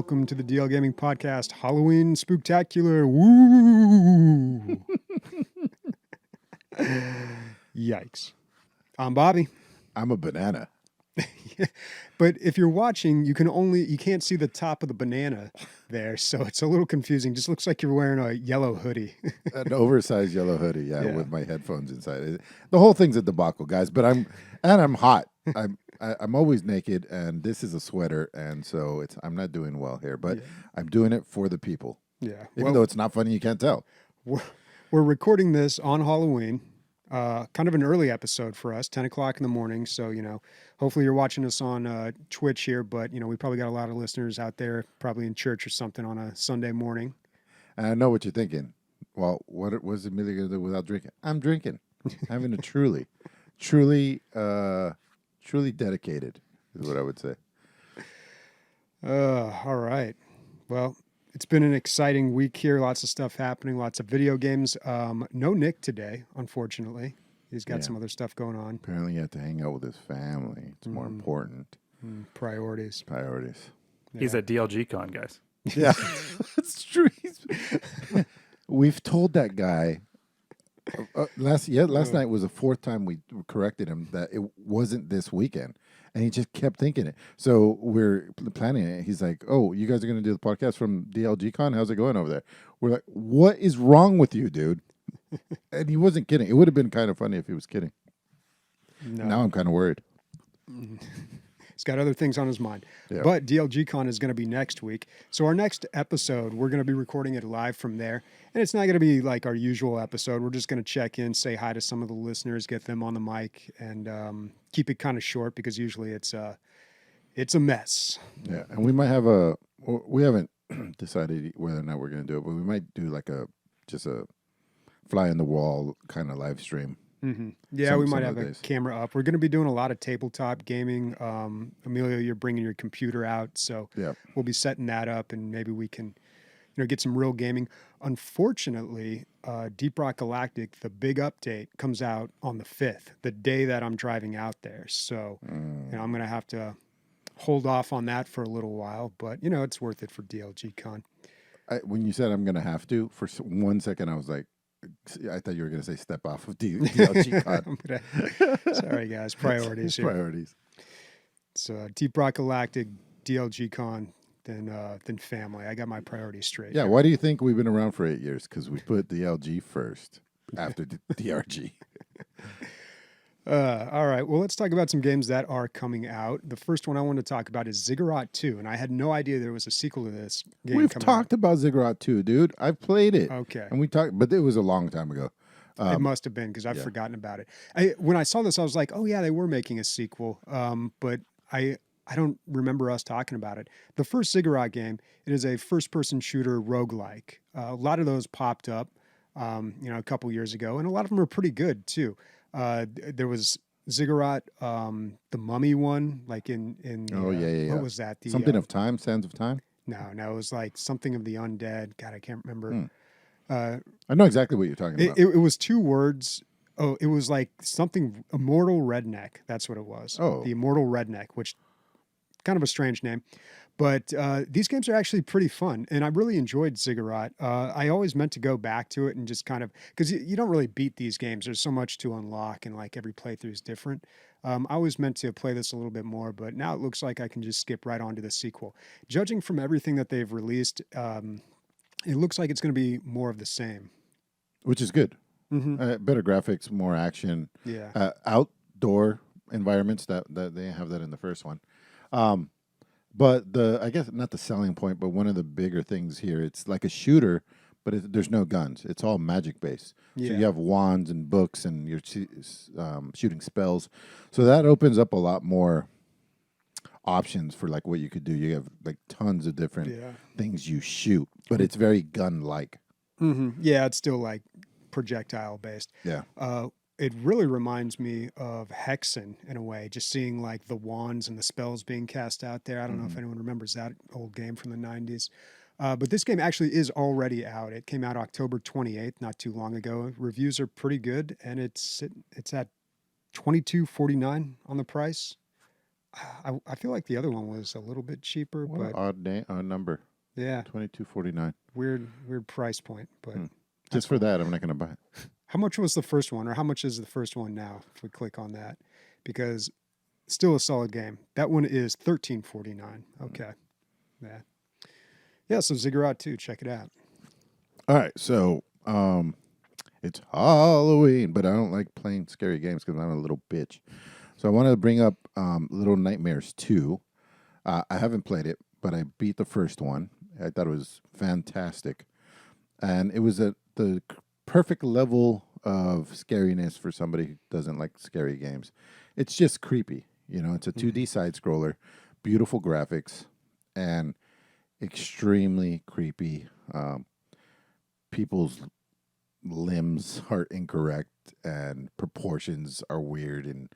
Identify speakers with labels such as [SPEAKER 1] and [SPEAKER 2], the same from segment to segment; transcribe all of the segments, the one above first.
[SPEAKER 1] welcome to the DL Gaming Podcast Halloween Spooktacular. Woo! Yikes. I'm Bobby.
[SPEAKER 2] I'm a banana.
[SPEAKER 1] But if you're watching, you can't see the top of the banana there, so it's a little confusing. Just looks like you're wearing a yellow hoodie.
[SPEAKER 2] An oversized yellow hoodie, yeah, with my headphones inside. The whole thing's a debacle, guys. But I'm hot. I'm always naked, and this is a sweater, and so I'm not doing well here. But I'm doing it for the people.
[SPEAKER 1] Yeah,
[SPEAKER 2] even though it's not funny, you can't tell.
[SPEAKER 1] We're recording this on Halloween. Kind of an early episode for us, 10 o'clock in the morning. So, hopefully you're watching us on Twitch here, but, we probably got a lot of listeners out there, probably in church or something on a Sunday morning.
[SPEAKER 2] And I know what you're thinking. Well, what was Emilio going to do without drinking? I'm drinking. Having a truly dedicated is what I would say.
[SPEAKER 1] All right. Well, it's been an exciting week here. Lots of stuff happening, lots of video games. No Nick today, unfortunately. He's got some other stuff going on.
[SPEAKER 2] Apparently, he had to hang out with his family. It's more important.
[SPEAKER 1] Priorities.
[SPEAKER 2] Yeah.
[SPEAKER 3] He's at DLG Con, guys.
[SPEAKER 2] Yeah, that's true. We've told that guy. Last night was the fourth time we corrected him that it wasn't this weekend. And he just kept thinking it. So we're planning it. He's like, "Oh, you guys are going to do the podcast from DLG Con? How's it going over there?" We're like, "What is wrong with you, dude?" And he wasn't kidding. It would have been kind of funny if he was kidding. No. Now I'm kind of worried.
[SPEAKER 1] He's got other things on his mind.
[SPEAKER 2] Yeah.
[SPEAKER 1] But DLG Con is going to be next week. So our next episode, we're going to be recording it live from there. And it's not going to be like our usual episode. We're just going to check in, say hi to some of the listeners, get them on the mic, and keep it kind of short because usually it's a mess.
[SPEAKER 2] Yeah, and we might have we haven't decided whether or not we're going to do it, but we might do like a fly on the wall kind of live stream.
[SPEAKER 1] Mm-hmm. Yeah, we might have a camera up. We're going to be doing a lot of tabletop gaming. Emilio, you're bringing your computer out, so we'll be setting that up, and maybe we can, get some real gaming. Unfortunately, Deep Rock Galactic, the big update, comes out on the 5th, the day that I'm driving out there. So, I'm going to have to hold off on that for a little while, but it's worth it for DLG Con.
[SPEAKER 2] When you said I'm going to have to, for 1 second, I was like, I thought you were going to say step off of DLG Con.
[SPEAKER 1] Sorry, guys. Priorities here.
[SPEAKER 2] Priorities.
[SPEAKER 1] So Deep Rock Galactic, DLG Con, then family. I got my priorities straight.
[SPEAKER 2] Yeah. Here. Why do you think we've been around for 8 years? Because we put DLG first after DRG.
[SPEAKER 1] All right. Well, let's talk about some games that are coming out. The first one I want to talk about is Ziggurat 2, and I had no idea there was a sequel to this game.
[SPEAKER 2] We've talked about Ziggurat 2, dude. I've played it.
[SPEAKER 1] Okay.
[SPEAKER 2] And we talked, but it was a long time ago.
[SPEAKER 1] It must have been because I've forgotten about it. When I saw this, I was like, oh, yeah, they were making a sequel, but I don't remember us talking about it. The first Ziggurat game, it is a first-person shooter roguelike. A lot of those popped up, a couple years ago, and a lot of them are pretty good, too. There was Ziggurat, the Mummy one, like in what was that?
[SPEAKER 2] Something of Time, Sands of Time?
[SPEAKER 1] No, it was like something of the undead. God, I can't remember.
[SPEAKER 2] I know exactly what you're talking about.
[SPEAKER 1] It was 2 words. Oh, it was like something Immortal Redneck. That's what it was.
[SPEAKER 2] Oh,
[SPEAKER 1] the Immortal Redneck, which kind of a strange name. But these games are actually pretty fun, and I really enjoyed Ziggurat. I always meant to go back to it and just kind of, because you don't really beat these games. There's so much to unlock, and like every playthrough is different. I always meant to play this a little bit more, but now it looks like I can just skip right on to the sequel. Judging from everything that they've released, it looks like it's going to be more of the same.
[SPEAKER 2] Which is good.
[SPEAKER 1] Mm-hmm.
[SPEAKER 2] Better graphics, more action.
[SPEAKER 1] Yeah.
[SPEAKER 2] Outdoor environments, that they have that in the first one. But I guess not the selling point, but one of the bigger things here, it's like a shooter, but there's no guns. It's all magic based.
[SPEAKER 1] Yeah.
[SPEAKER 2] So you have wands and books, and you're shooting spells. So that opens up a lot more options for like what you could do. You have like tons of different things you shoot, but it's very gun-like.
[SPEAKER 1] Mm-hmm. Yeah, it's still like projectile based.
[SPEAKER 2] Yeah.
[SPEAKER 1] It really reminds me of Hexen in a way, just seeing like the wands and the spells being cast out there. I don't know if anyone remembers that old game from the 90s. But this game actually is already out. It came out October 28th, not too long ago. Reviews are pretty good, and it's at $22.49 on the price. I feel like the other one was a little bit cheaper,
[SPEAKER 2] What
[SPEAKER 1] but
[SPEAKER 2] an odd number.
[SPEAKER 1] yeah,
[SPEAKER 2] $22.49.
[SPEAKER 1] weird price point. But
[SPEAKER 2] Just for that, I'm not going to buy it.
[SPEAKER 1] how much was the first one, or how much is the first one now? If we click on that, because still a solid game. That one is $13.49. Okay, yeah. So Ziggurat 2, check it out.
[SPEAKER 2] All right, so it's Halloween, but I don't like playing scary games because I'm a little bitch. So I wanted to bring up Little Nightmares 2. I haven't played it, but I beat the first one. I thought it was fantastic. And it was the perfect level of scariness for somebody who doesn't like scary games. It's just creepy. It's a 2D side scroller, beautiful graphics, and extremely creepy. People's limbs are incorrect and proportions are weird and,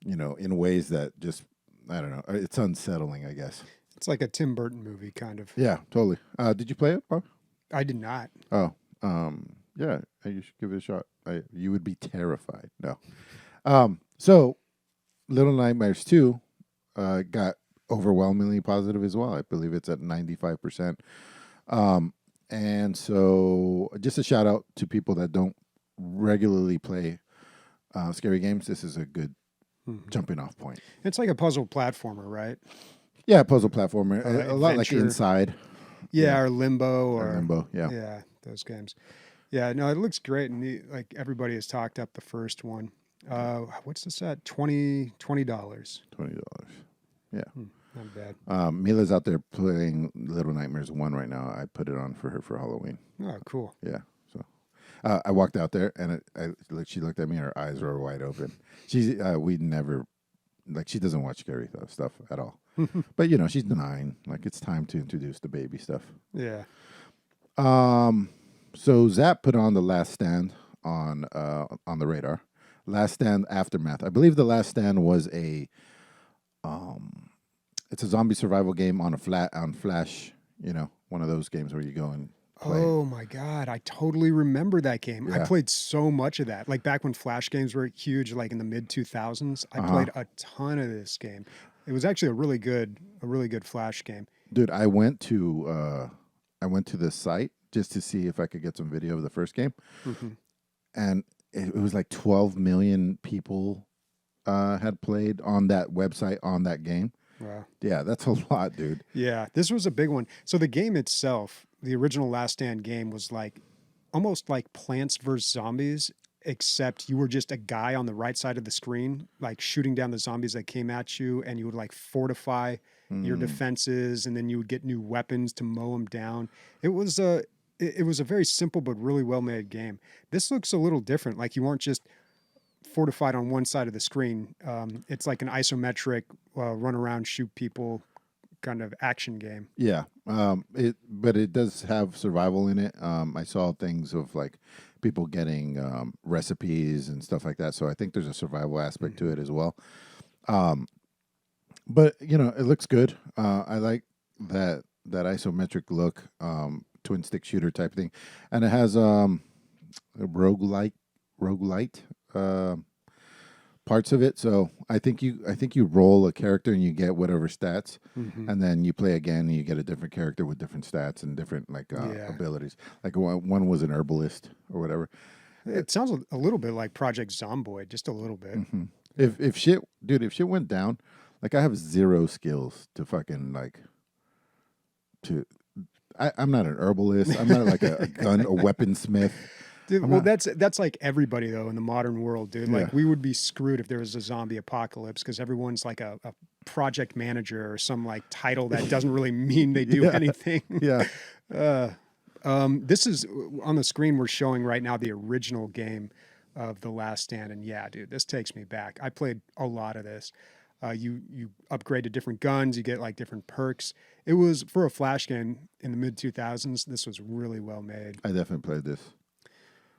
[SPEAKER 2] in ways that just, I don't know. It's unsettling, I guess.
[SPEAKER 1] It's like a Tim Burton movie, kind of.
[SPEAKER 2] Yeah, totally. Did you play it, Bob?
[SPEAKER 1] I did not.
[SPEAKER 2] Oh, yeah. You should give it a shot. You would be terrified. No. So, Little Nightmares 2 got overwhelmingly positive as well. I believe it's at 95%. And so, just a shout out to people that don't regularly play scary games. This is a good jumping off point.
[SPEAKER 1] It's like a puzzle platformer, right?
[SPEAKER 2] Yeah, puzzle platformer. A lot like Inside.
[SPEAKER 1] Yeah, or Limbo.
[SPEAKER 2] Limbo, yeah.
[SPEAKER 1] Yeah, those games. Yeah, no, it looks great. And like everybody has talked up the first one. What's this at? $20.
[SPEAKER 2] $20. Yeah.
[SPEAKER 1] Not bad.
[SPEAKER 2] Mila's out there playing Little Nightmares 1 right now. I put it on for her for Halloween.
[SPEAKER 1] Oh, cool.
[SPEAKER 2] Yeah. So I walked out there and she looked at me. Her eyes were wide open. We never, she doesn't watch scary stuff at all. But, she's 9. Like, it's time to introduce the baby stuff.
[SPEAKER 1] Yeah.
[SPEAKER 2] So Zap put on The Last Stand on the radar. Last Stand Aftermath. I believe The Last Stand was it's a zombie survival game on Flash, one of those games where you go and play.
[SPEAKER 1] Oh my God, I totally remember that game.
[SPEAKER 2] Yeah.
[SPEAKER 1] I played so much of that. Like back when Flash games were huge, like in the mid 2000s, I played a ton of this game. It was actually a really good Flash game.
[SPEAKER 2] Dude, I went to the site just to see if I could get some video of the first game. And it was like 12 million people had played on that website on that game.
[SPEAKER 1] Wow.
[SPEAKER 2] Yeah, that's a lot, dude.
[SPEAKER 1] Yeah, this was a big one. So the game itself, the original Last Stand game, was like almost like Plants vs. Zombies, except you were just a guy on the right side of the screen, like shooting down the zombies that came at you, and you would like fortify your defenses, and then you would get new weapons to mow them down. It was a very simple but really well made game. This looks a little different. Like you weren't just fortified on one side of the screen. It's like an isometric run around, shoot people kind of action game.
[SPEAKER 2] Yeah, but it does have survival in it. I saw things of like people getting recipes and stuff like that. So I think there's a survival aspect to it as well. But it looks good. I like that isometric look, twin stick shooter type thing, and it has a roguelite parts of it. So I think you roll a character and you get whatever stats, and then you play again and you get a different character with different stats and different abilities. Like one was an herbalist or whatever.
[SPEAKER 1] It sounds a little bit like Project Zomboid, just a little bit.
[SPEAKER 2] If shit went down, like I have zero skills to fucking I'm not an herbalist. I'm not like a weaponsmith.
[SPEAKER 1] Dude, that's like everybody though in the modern world, dude. Like we would be screwed if there was a zombie apocalypse because everyone's like a project manager or some like title that doesn't really mean they do anything.
[SPEAKER 2] Yeah.
[SPEAKER 1] This is on the screen we're showing right now the original game of The Last Stand, and yeah, dude, this takes me back. I played a lot of this. You upgrade to different guns, you get like different perks. It was for a Flash game in the mid 2000s. This was really well made.
[SPEAKER 2] I definitely played this.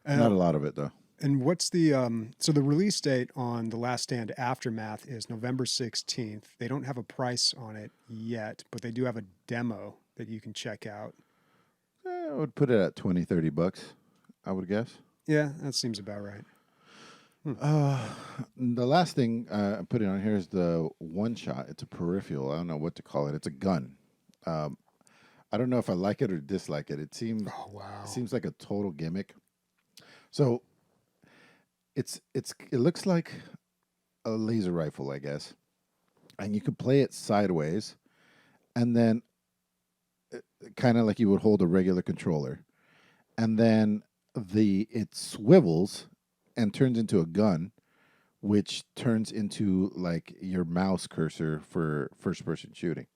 [SPEAKER 2] Not a lot of it though.
[SPEAKER 1] And what's the so the release date on The Last Stand Aftermath is November 16th. They don't have a price on it yet, but they do have a demo that you can check out.
[SPEAKER 2] I would put it at $20-$30, I would guess.
[SPEAKER 1] Yeah, that seems about right.
[SPEAKER 2] The last thing I'm putting on here is the one shot. It's a peripheral. I don't know what to call it. It's a gun. I don't know if I like it or dislike it. It seems like a total gimmick. So it looks like a laser rifle, I guess, and you can play it sideways, and then kind of like you would hold a regular controller, and then it swivels and turns into a gun, which turns into like your mouse cursor for first-person shooting.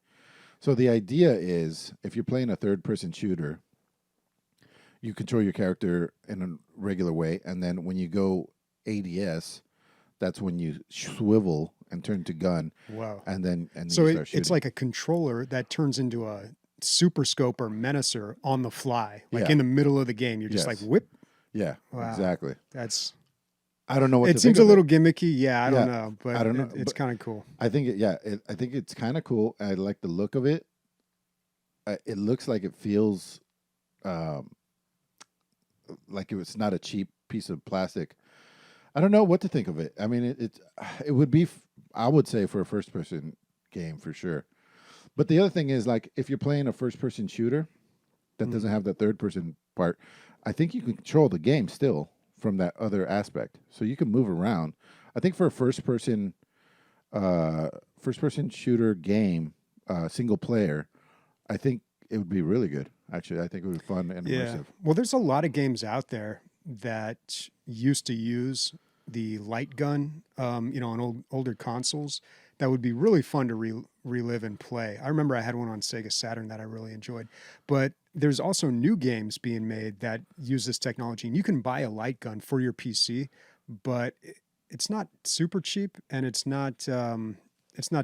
[SPEAKER 2] So the idea is, if you're playing a third-person shooter, you control your character in a regular way, and then when you go ADS, that's when you swivel and turn to gun.
[SPEAKER 1] Wow!
[SPEAKER 2] And then
[SPEAKER 1] so
[SPEAKER 2] you start shooting.
[SPEAKER 1] It's like a controller that turns into a super scope or menacer on the fly, like in the middle of the game. You're just like whip.
[SPEAKER 2] Yeah, exactly.
[SPEAKER 1] I
[SPEAKER 2] don't know what
[SPEAKER 1] it seems a little gimmicky. Yeah, I don't know, but
[SPEAKER 2] I don't know.
[SPEAKER 1] It's kind of cool.
[SPEAKER 2] I think I think it's kind of cool. I like the look of it. It looks like it feels like it's not a cheap piece of plastic. I don't know what to think of it. I mean, it would be, I would say, for a first person game for sure. But the other thing is, like, if you're playing a first person shooter that doesn't have the third person part, I think you can control the game still from that other aspect. So you can move around. I think for a first person shooter game, single player, I think it would be really good. Actually, I think it would be fun and immersive.
[SPEAKER 1] Well, there's a lot of games out there that used to use the light gun, on older consoles. That would be really fun to relive and play. I remember I had one on Sega Saturn that I really enjoyed. But there's also new games being made that use this technology. And you can buy a light gun for your PC, but it's not super cheap, and it's not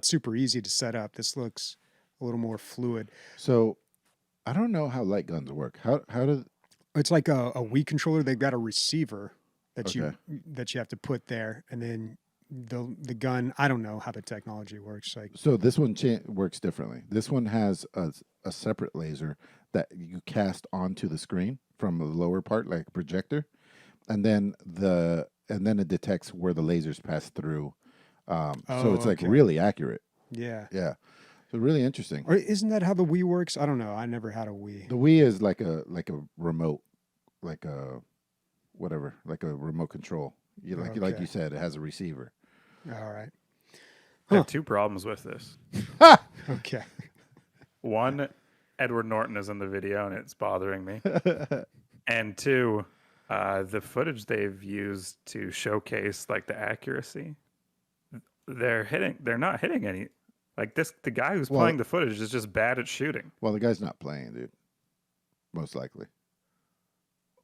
[SPEAKER 1] super easy to set up. This looks a little more fluid.
[SPEAKER 2] So I don't know how light guns work. How do...
[SPEAKER 1] It's like a Wii controller. They've got a receiver that you have to put there, and then the gun. I don't know how the technology works. Like,
[SPEAKER 2] so this one works differently. This one has a separate laser that you cast onto the screen from the lower part, like a projector, and then it detects where the lasers pass through. So it's like really accurate.
[SPEAKER 1] Yeah.
[SPEAKER 2] Yeah. So really interesting.
[SPEAKER 1] Or isn't that how the Wii works? I don't know. I never had a Wii.
[SPEAKER 2] The Wii is like a remote, like a remote control. Like you said, it has a receiver.
[SPEAKER 1] All right.
[SPEAKER 3] I have two problems with this.
[SPEAKER 1] Okay.
[SPEAKER 3] One, Edward Norton is in the video and it's bothering me. And two, the footage they've used to showcase like the accuracy, they're not hitting any. Like the guy who's playing the footage is just bad at shooting.
[SPEAKER 2] Well, the guy's not playing, dude. Most likely.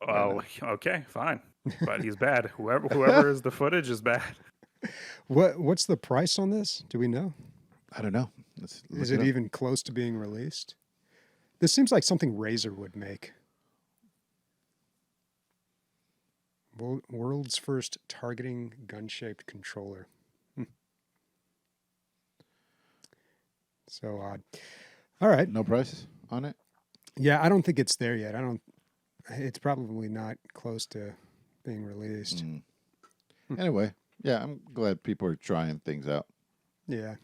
[SPEAKER 3] Well, okay, fine, but he's bad. Whoever is the footage is bad.
[SPEAKER 1] What's the price on this? Do we know?
[SPEAKER 2] I don't know.
[SPEAKER 1] Is it even close to being released? This seems like something Razer would make. World's first targeting gun-shaped controller. So odd. All right.
[SPEAKER 2] No price on it?
[SPEAKER 1] Yeah, I don't think it's there yet. It's probably not close to being released.
[SPEAKER 2] Anyway, yeah, I'm glad people are trying things out.
[SPEAKER 1] Yeah.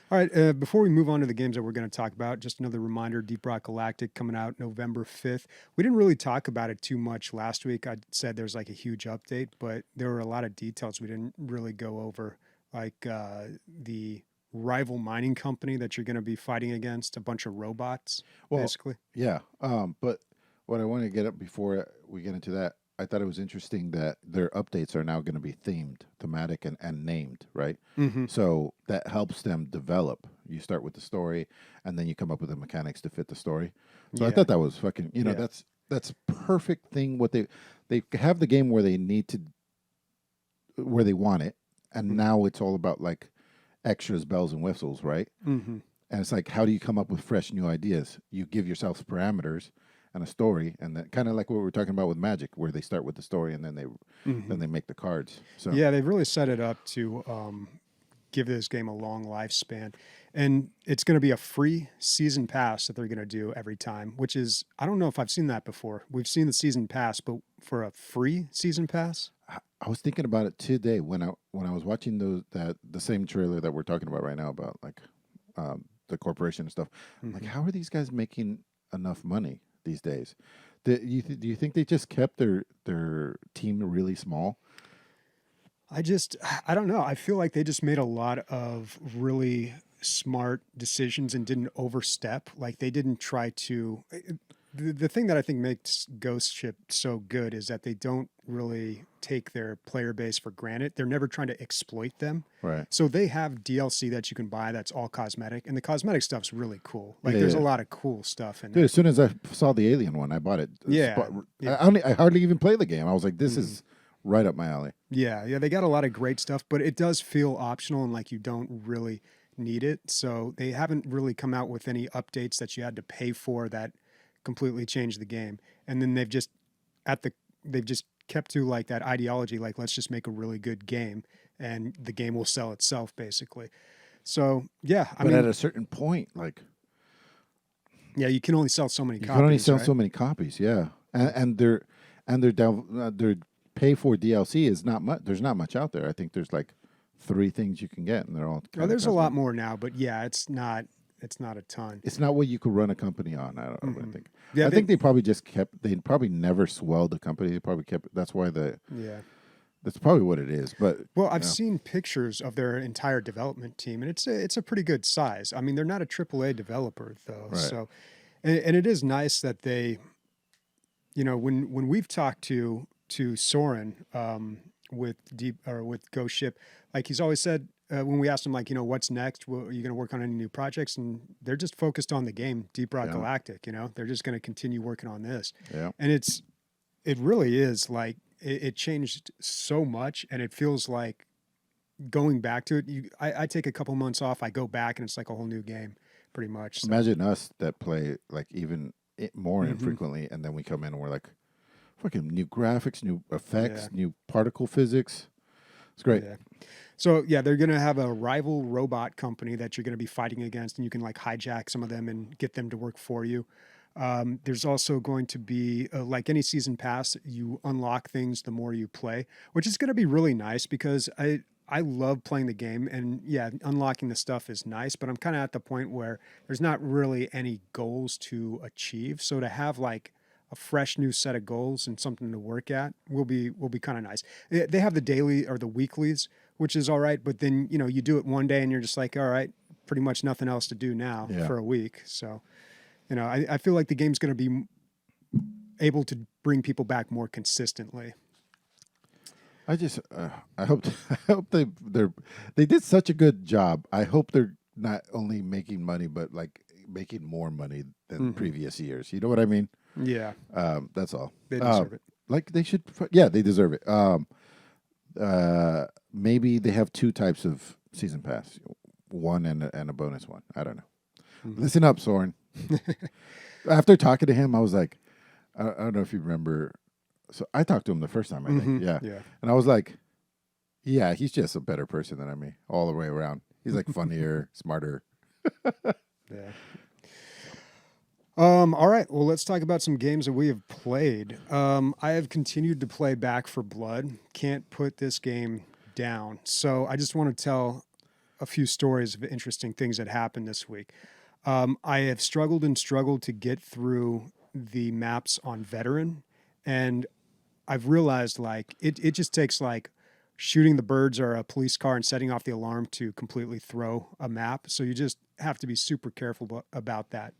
[SPEAKER 1] All right. Before we move on to the games that we're going to talk about, just another reminder, Deep Rock Galactic coming out November 5th. We didn't really talk about it too much last week. I said there's like a huge update, but there were a lot of details we didn't really go over, like the rival mining company that you're going to be fighting against, a bunch of robots, basically.
[SPEAKER 2] Yeah. But what I want to get up before we get into that, I thought it was interesting that their updates are now going to be thematic and named, right?
[SPEAKER 1] Mm-hmm.
[SPEAKER 2] So that helps them develop. You start with the story, and then you come up with the mechanics to fit the story. So I thought that was fucking, that's perfect thing. What they have the game where they want it, and now it's all about like extras, bells and whistles, right?
[SPEAKER 1] Mm-hmm.
[SPEAKER 2] And it's like, how do you come up with fresh new ideas? You give yourself parameters and a story, and then kind of like what we were talking about with Magic, where they start with the story and then they make the cards. So
[SPEAKER 1] yeah, they've really set it up to give this game a long lifespan. And it's going to be a free season pass that they're going to do every time, which is, I don't know if I've seen that before. We've seen the season pass, but for a free season pass?
[SPEAKER 2] I was thinking about it today when I was watching the same trailer that we're talking about right now about like the corporation and stuff.
[SPEAKER 1] Mm-hmm.
[SPEAKER 2] Like, how are these guys making enough money these days? Do you think they just kept their team really small?
[SPEAKER 1] I don't know. I feel like they just made a lot of really smart decisions and didn't overstep. Like they didn't try to. The thing that I think makes Ghost Ship so good is that they don't really take their player base for granted. They're never trying to exploit them.
[SPEAKER 2] Right.
[SPEAKER 1] So they have DLC that you can buy that's all cosmetic, and the cosmetic stuff's really cool. Like there's a lot of cool stuff in there.
[SPEAKER 2] Dude, as soon as I saw the Alien one, I bought it.
[SPEAKER 1] Yeah.
[SPEAKER 2] I hardly even play the game. I was like, this is right up my alley.
[SPEAKER 1] Yeah, they got a lot of great stuff, but it does feel optional and like you don't really need it. So they haven't really come out with any updates that you had to pay for that completely changed the game. And then they've just kept to like that ideology, like let's just make a really good game and the game will sell itself basically. So yeah,
[SPEAKER 2] but at a certain point, like
[SPEAKER 1] you can only sell so many copies.
[SPEAKER 2] You can only sell
[SPEAKER 1] right?
[SPEAKER 2] so many copies, yeah. And their pay for DLC is not much. There's not much out there. I think there's like 3 things you can get, and they're all.
[SPEAKER 1] There's a lot more now, but yeah, it's not a ton.
[SPEAKER 2] It's not what you could run a company on. I don't think.
[SPEAKER 1] Yeah,
[SPEAKER 2] I think they probably just kept. They probably never swelled the company. They probably kept. That's why That's probably what it is. But
[SPEAKER 1] I've seen pictures of their entire development team, and it's a pretty good size. I mean, they're not a AAA developer though,
[SPEAKER 2] right.
[SPEAKER 1] So, and it is nice that they, when we've talked to Soren with Ghost Ship, like he's always said. When we asked them, like, what's next? Are you going to work on any new projects? And they're just focused on the game, Deep Rock Galactic. They're just going to continue working on this.
[SPEAKER 2] Yeah.
[SPEAKER 1] And it really is like it changed so much, and it feels like going back to it. I take a couple months off, I go back, and it's like a whole new game, pretty much. So.
[SPEAKER 2] Imagine us that play like even more infrequently, and then we come in and we're like, fucking new graphics, new effects, new particle physics. It's great.
[SPEAKER 1] Yeah. So they're going to have a rival robot company that you're going to be fighting against, and you can like hijack some of them and get them to work for you. There's also going to be like any season pass, you unlock things the more you play, which is going to be really nice because I love playing the game, and unlocking the stuff is nice, but I'm kind of at the point where there's not really any goals to achieve. So to have like a fresh new set of goals and something to work at will be kind of nice. They have the daily or the weeklies, which is all right, but then you do it one day and you're just like, all right, pretty much nothing else to do now for a week. So I feel like the game's going to be able to bring people back more consistently.
[SPEAKER 2] I just I hope they did such a good job. I hope they're not only making money but like making more money than previous years. You know what I mean?
[SPEAKER 1] Yeah.
[SPEAKER 2] That's all.
[SPEAKER 1] They deserve it.
[SPEAKER 2] Like they should. Yeah, they deserve it. Maybe they have 2 types of season pass, one and a bonus one. I don't know. Listen up, Soren. After talking to him, I was like, I don't know if you remember. So I talked to him the first time, I think. Yeah. And I was like, yeah, he's just a better person than me all the way around. He's like funnier, smarter.
[SPEAKER 1] Yeah. All right. Well, let's talk about some games that we have played. I have continued to play Back 4 Blood. Can't put this game down. So I just want to tell a few stories of interesting things that happened this week. I have struggled to get through the maps on Veteran, and I've realized like it just takes like shooting the birds or a police car and setting off the alarm to completely throw a map. So you just have to be super careful about that.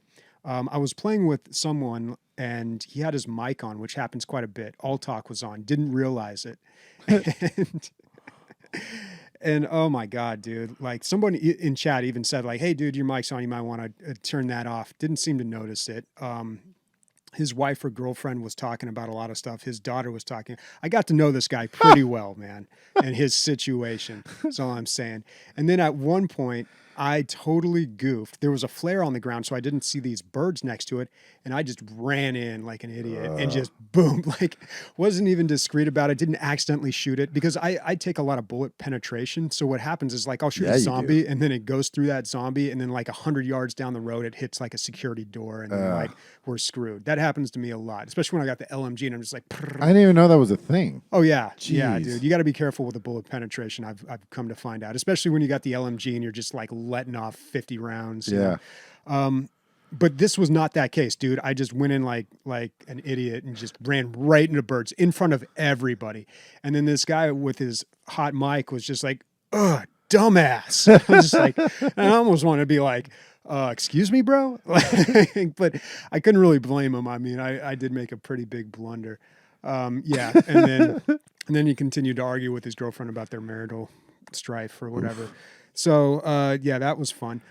[SPEAKER 1] I was playing with someone and he had his mic on, which happens quite a bit. All talk was on, didn't realize it. And oh my God, dude, like someone in chat even said like, hey dude, your mic's on, you might want to turn that off. Didn't seem to notice it. His wife or girlfriend was talking about a lot of stuff. His daughter was talking. I got to know this guy pretty well, man, and his situation. That's all I'm saying. And then at one point, I totally goofed. There was a flare on the ground, so I didn't see these birds next to it, and I just ran in like an idiot and just boom, like wasn't even discreet about it. Didn't accidentally shoot it because I take a lot of bullet penetration. So what happens is like I'll shoot a zombie and then it goes through that zombie, and then like 100 yards down the road it hits like a security door, and then like we're screwed. That happens to me a lot, especially when I got the LMG and I'm just like.
[SPEAKER 2] I didn't even know that was a thing.
[SPEAKER 1] Oh yeah,
[SPEAKER 2] Jeez.
[SPEAKER 1] yeah, dude. You got to be careful with the bullet penetration. I've come to find out, especially when you got the LMG and you're just like letting off 50 rounds.
[SPEAKER 2] Yeah.
[SPEAKER 1] But this was not that case, dude. I just went in like an idiot and just ran right into birds in front of everybody. And then this guy with his hot mic was just like, "Ugh, dumbass." I'm just like, and I almost wanted to be like, excuse me, bro. But I couldn't really blame him. I mean, I did make a pretty big blunder. Yeah, and then he continued to argue with his girlfriend about their marital strife or whatever. So yeah, that was fun.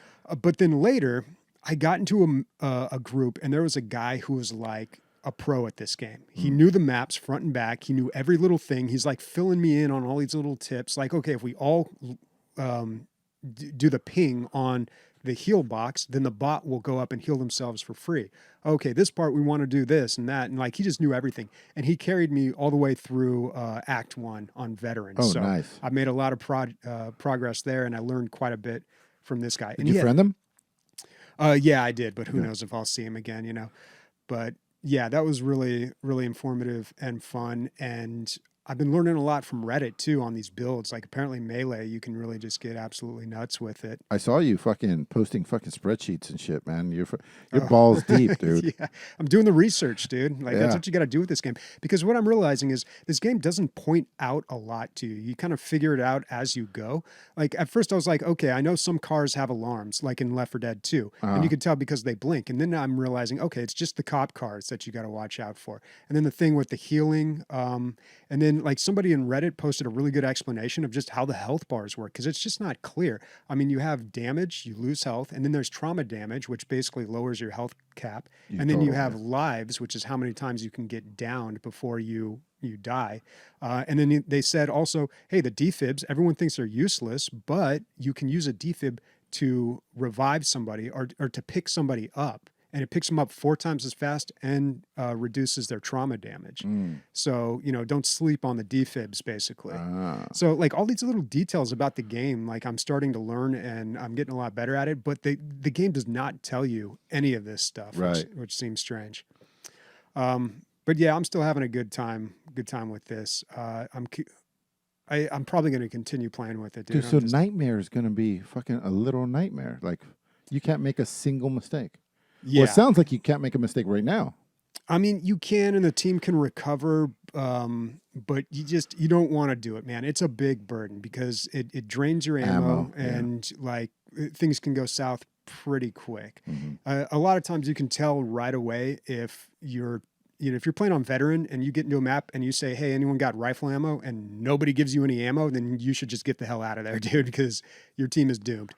[SPEAKER 1] But then later, I got into a group, and there was a guy who was like a pro at this game. He knew the maps front and back. He knew every little thing. He's like filling me in on all these little tips. Like, okay, if we all do the ping on the heal box, then the bot will go up and heal themselves for free. Okay, this part we want to do this and that. And like, he just knew everything. And he carried me all the way through Act 1 on Veterans.
[SPEAKER 2] Oh,
[SPEAKER 1] so
[SPEAKER 2] nice.
[SPEAKER 1] I made a lot of progress there, and I learned quite a bit from this guy.
[SPEAKER 2] Did you friend him?
[SPEAKER 1] Yeah, I did, but who knows if I'll see him again, you know. But yeah, that was really, really informative and fun. And I've been learning a lot from Reddit too on these builds. Like apparently Melee, you can really just get absolutely nuts with it.
[SPEAKER 2] I saw you fucking posting fucking spreadsheets and shit, man. Your balls deep, dude.
[SPEAKER 1] Yeah, I'm doing the research, dude. Like that's what you got to do with this game. Because what I'm realizing is this game doesn't point out a lot to you. You kind of figure it out as you go. Like at first I was like, okay, I know some cars have alarms, like in Left 4 Dead 2, and you can tell because they blink. And then I'm realizing, okay, it's just the cop cars that you got to watch out for. And then the thing with the healing, and then like somebody in Reddit posted a really good explanation of just how the health bars work, because it's just not clear. I mean, you have damage, you lose health, and then there's trauma damage, which basically lowers your health cap. And then you have lives, which is how many times you can get downed before you die. And then they said also, hey, the defibs, everyone thinks they're useless, but you can use a defib to revive somebody or to pick somebody up. And it picks them up 4 times as fast and reduces their trauma damage. So, you know, don't sleep on the defibs, basically. So, like, all these little details about the game, like, I'm starting to learn and I'm getting a lot better at it. But the game does not tell you any of this stuff, which seems strange. But, yeah, I'm still having a good time with this. I'm probably going to continue playing with it, dude.
[SPEAKER 2] So Nightmare is going to be fucking a little nightmare. Like, you can't make a single mistake. Yeah. Well, it sounds like you can't make a mistake right now.
[SPEAKER 1] I mean, you can, and the team can recover, but you don't want to do it, man. It's a big burden because it drains your ammo and like things can go south pretty quick. A lot of times you can tell right away if you're playing on Veteran and you get into a map and you say, hey, anyone got rifle ammo, and nobody gives you any ammo, then you should just get the hell out of there, dude, because your team is doomed.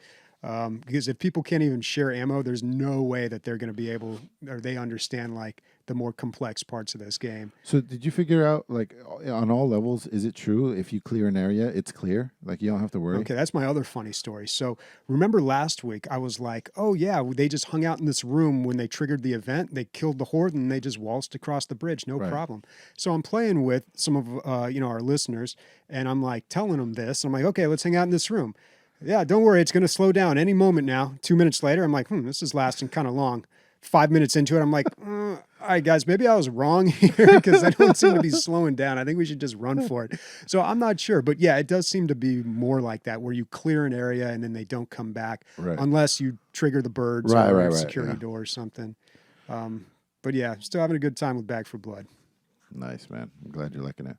[SPEAKER 1] Because if people can't even share ammo, there's no way that they're going to be able, or they understand like the more complex parts of this game.
[SPEAKER 2] So did you figure out, like, on all levels, is it true if you clear an area, it's clear? Like, you don't have to worry?
[SPEAKER 1] Okay, that's my other funny story. So remember last week, I was like, oh yeah, they just hung out in this room when they triggered the event. They killed the horde and they just waltzed across the bridge. No problem. So I'm playing with some of, our listeners, and I'm like telling them this. I'm like, okay, let's hang out in this room. Yeah, don't worry. It's going to slow down any moment now. 2 minutes later, I'm like, this is lasting kind of long. 5 minutes into it, I'm like, all right, guys, maybe I was wrong here because I don't seem to be slowing down. I think we should just run for it. So I'm not sure. But yeah, it does seem to be more like that, where you clear an area and then they don't come back unless you trigger the birds or a security door or something. But yeah, still having a good time with Back 4 Blood.
[SPEAKER 2] Nice, man. I'm glad you're liking it.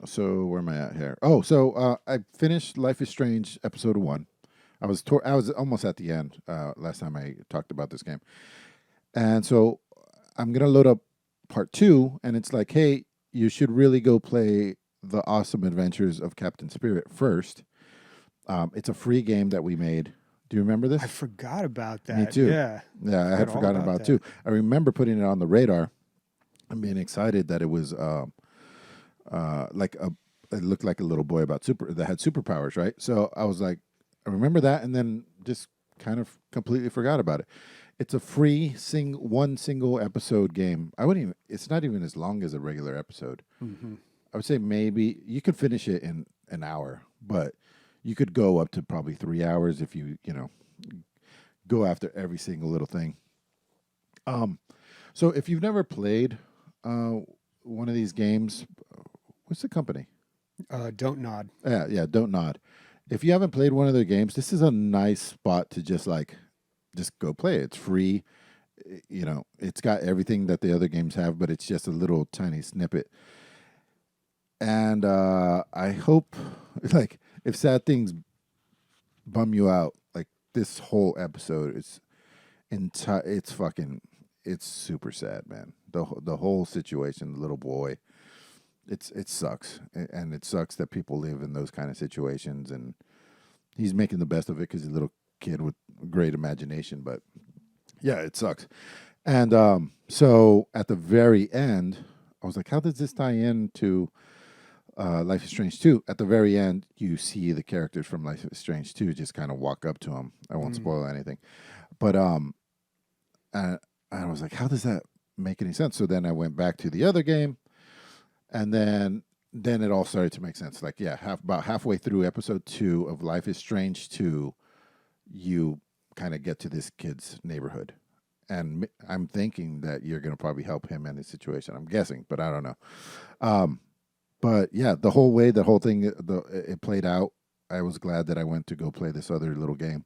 [SPEAKER 2] So where am I at here? Oh, so I finished Life is Strange episode 1. I was almost at the end last time I talked about this game, and so I'm gonna load up part 2, and it's like, hey, you should really go play The Awesome Adventures of Captain Spirit first. It's a free game that we made. Do you remember this?
[SPEAKER 1] I forgot about that.
[SPEAKER 2] Me too.
[SPEAKER 1] Yeah,
[SPEAKER 2] I had forgotten about it too. I remember putting it on the radar and being excited that it was like it looked like a little boy that had superpowers, right? So I was like, I remember that, and then just kind of completely forgot about it. It's a free one single episode game. It's not even as long as a regular episode.
[SPEAKER 1] Mm-hmm.
[SPEAKER 2] I would say maybe you could finish it in an hour, but you could go up to probably 3 hours if you go after every single little thing. So if you've never played one of these games, what's the company?
[SPEAKER 1] Don't Nod.
[SPEAKER 2] Yeah, Don't Nod. If you haven't played one of their games, this is a nice spot to just go play it. It's free. It's got everything that the other games have, but it's just a little tiny snippet. And I hope, if sad things bum you out, this whole episode it's super sad, man. The whole situation, the little boy, it sucks, and it sucks that people live in those kind of situations. And he's making the best of it because he's a little kid with great imagination. But yeah, it sucks. And so at the very end, I was like, how does this tie in to Life is Strange 2? At the very end, you see the characters from Life is Strange 2 just kind of walk up to him. I won't spoil anything. But and I was like, how does that make any sense? So then I went back to the other game, and then it all started to make sense. About halfway through episode 2 of Life is Strange 2, you kind of get to this kid's neighborhood. And I'm thinking that you're going to probably help him in his situation. I'm guessing, but I don't know. But yeah, the whole thing, it played out. I was glad that I went to go play this other little game.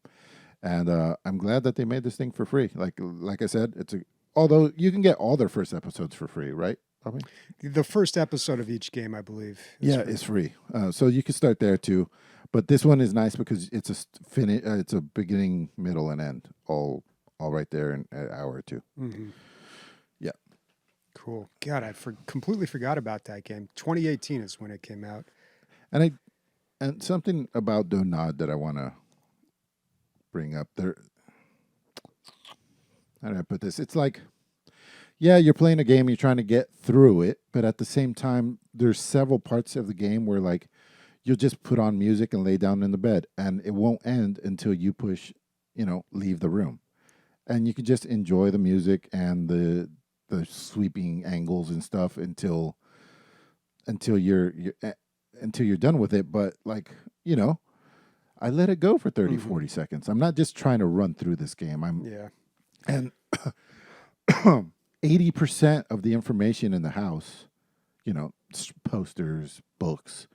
[SPEAKER 2] And I'm glad that they made this thing for free. Like I said, although you can get all their first episodes for free, right? Probably.
[SPEAKER 1] The first episode of each game, I believe.
[SPEAKER 2] It's free. So you can start there too. But this one is nice because it's it's a beginning, middle, and end all right there in an hour or two.
[SPEAKER 1] Mm-hmm.
[SPEAKER 2] Yeah.
[SPEAKER 1] Cool. God, I completely forgot about that game. 2018 is when it came out.
[SPEAKER 2] And something about Don't Nod that I want to bring up there. How do I put this? It's like, yeah, you're playing a game, you're trying to get through it, but at the same time, there's several parts of the game where you'll just put on music and lay down in the bed, and it won't end until you push, leave the room. And you can just enjoy the music and the sweeping angles and stuff until you're done with it. But I let it go for 30, 40 seconds. I'm not just trying to run through this game. And 80% of the information in the house, posters, books,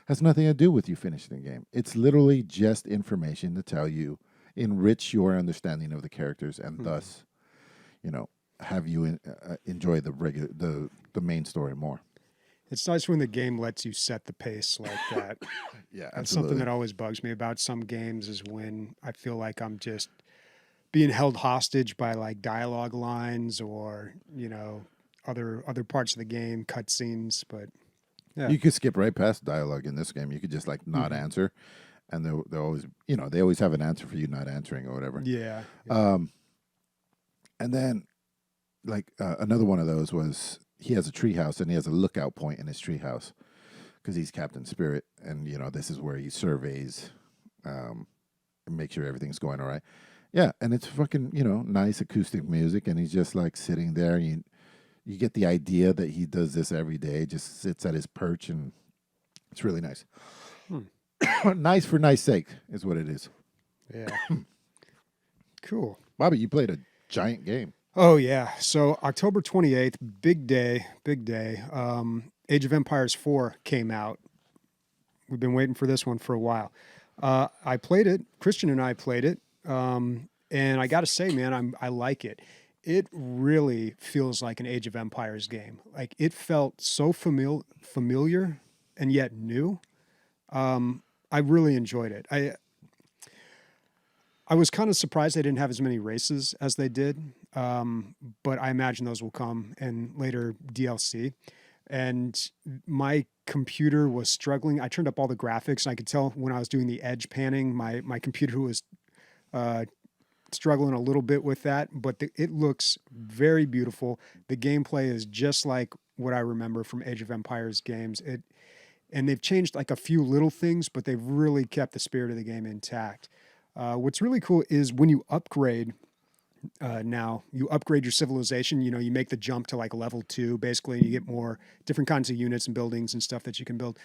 [SPEAKER 2] has nothing to do with you finishing the game. It's literally just information to tell you, enrich your understanding of the characters, and thus, have you enjoy the main story more.
[SPEAKER 1] It's nice when the game lets you set the pace like that.
[SPEAKER 2] Yeah,
[SPEAKER 1] that's something that always bugs me about some games, is when I feel like I'm just being held hostage by dialogue lines or other parts of the game, cutscenes. But yeah,
[SPEAKER 2] you could skip right past dialogue in this game. You could just not answer, and they'll always they always have an answer for you not answering or whatever.
[SPEAKER 1] Yeah.
[SPEAKER 2] And then another one of those was, he has a treehouse and he has a lookout point in his treehouse because he's Captain Spirit, and this is where he surveys and make sure everything's going all right. Yeah, and it's fucking nice acoustic music, and he's just sitting there. And you get the idea that he does this every day, just sits at his perch, and it's really nice. Nice for nice sake is what it is.
[SPEAKER 1] Yeah. Cool.
[SPEAKER 2] Bobby, you played a giant game.
[SPEAKER 1] Oh, yeah. So October 28th, big day. Age of Empires 4 came out. We've been waiting for this one for a while. I played it. Christian and I played it. And I got to say, man, I like it. It really feels like an Age of Empires game. It felt so familiar and yet new. I really enjoyed it. I was kind of surprised they didn't have as many races as they did, but I imagine those will come in later DLC. And my computer was struggling. I turned up all the graphics. And I could tell when I was doing the edge panning, my computer was struggling a little bit with that. But it looks very beautiful. The gameplay is just like what I remember from Age of Empires games. and they've changed like a few little things, but they've really kept the spirit of the game intact. What's really cool is when you upgrade. Now you upgrade your civilization, you make the jump to like level 2 basically, and you get more different kinds of units and buildings and stuff that you can build.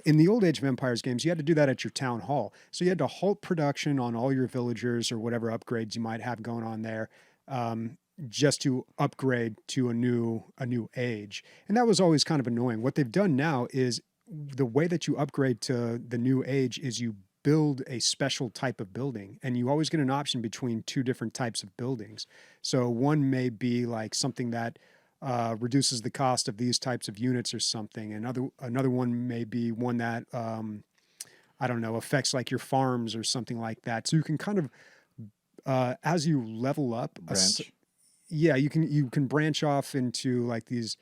[SPEAKER 1] In the old Age of Empires games, you had to do that at your town hall. So you had to halt production on all your villagers or whatever upgrades you might have going on there, just to upgrade to a new age. And that was always kind of annoying. What they've done now is the way that you upgrade to the new age is you build a special type of building, and you always get an option between 2 different types of buildings. So one may be like something that reduces the cost of these types of units or something. Another one may be one that I don't know, affects like your farms or something like that. So you can kind of as you level up, you can branch off into like these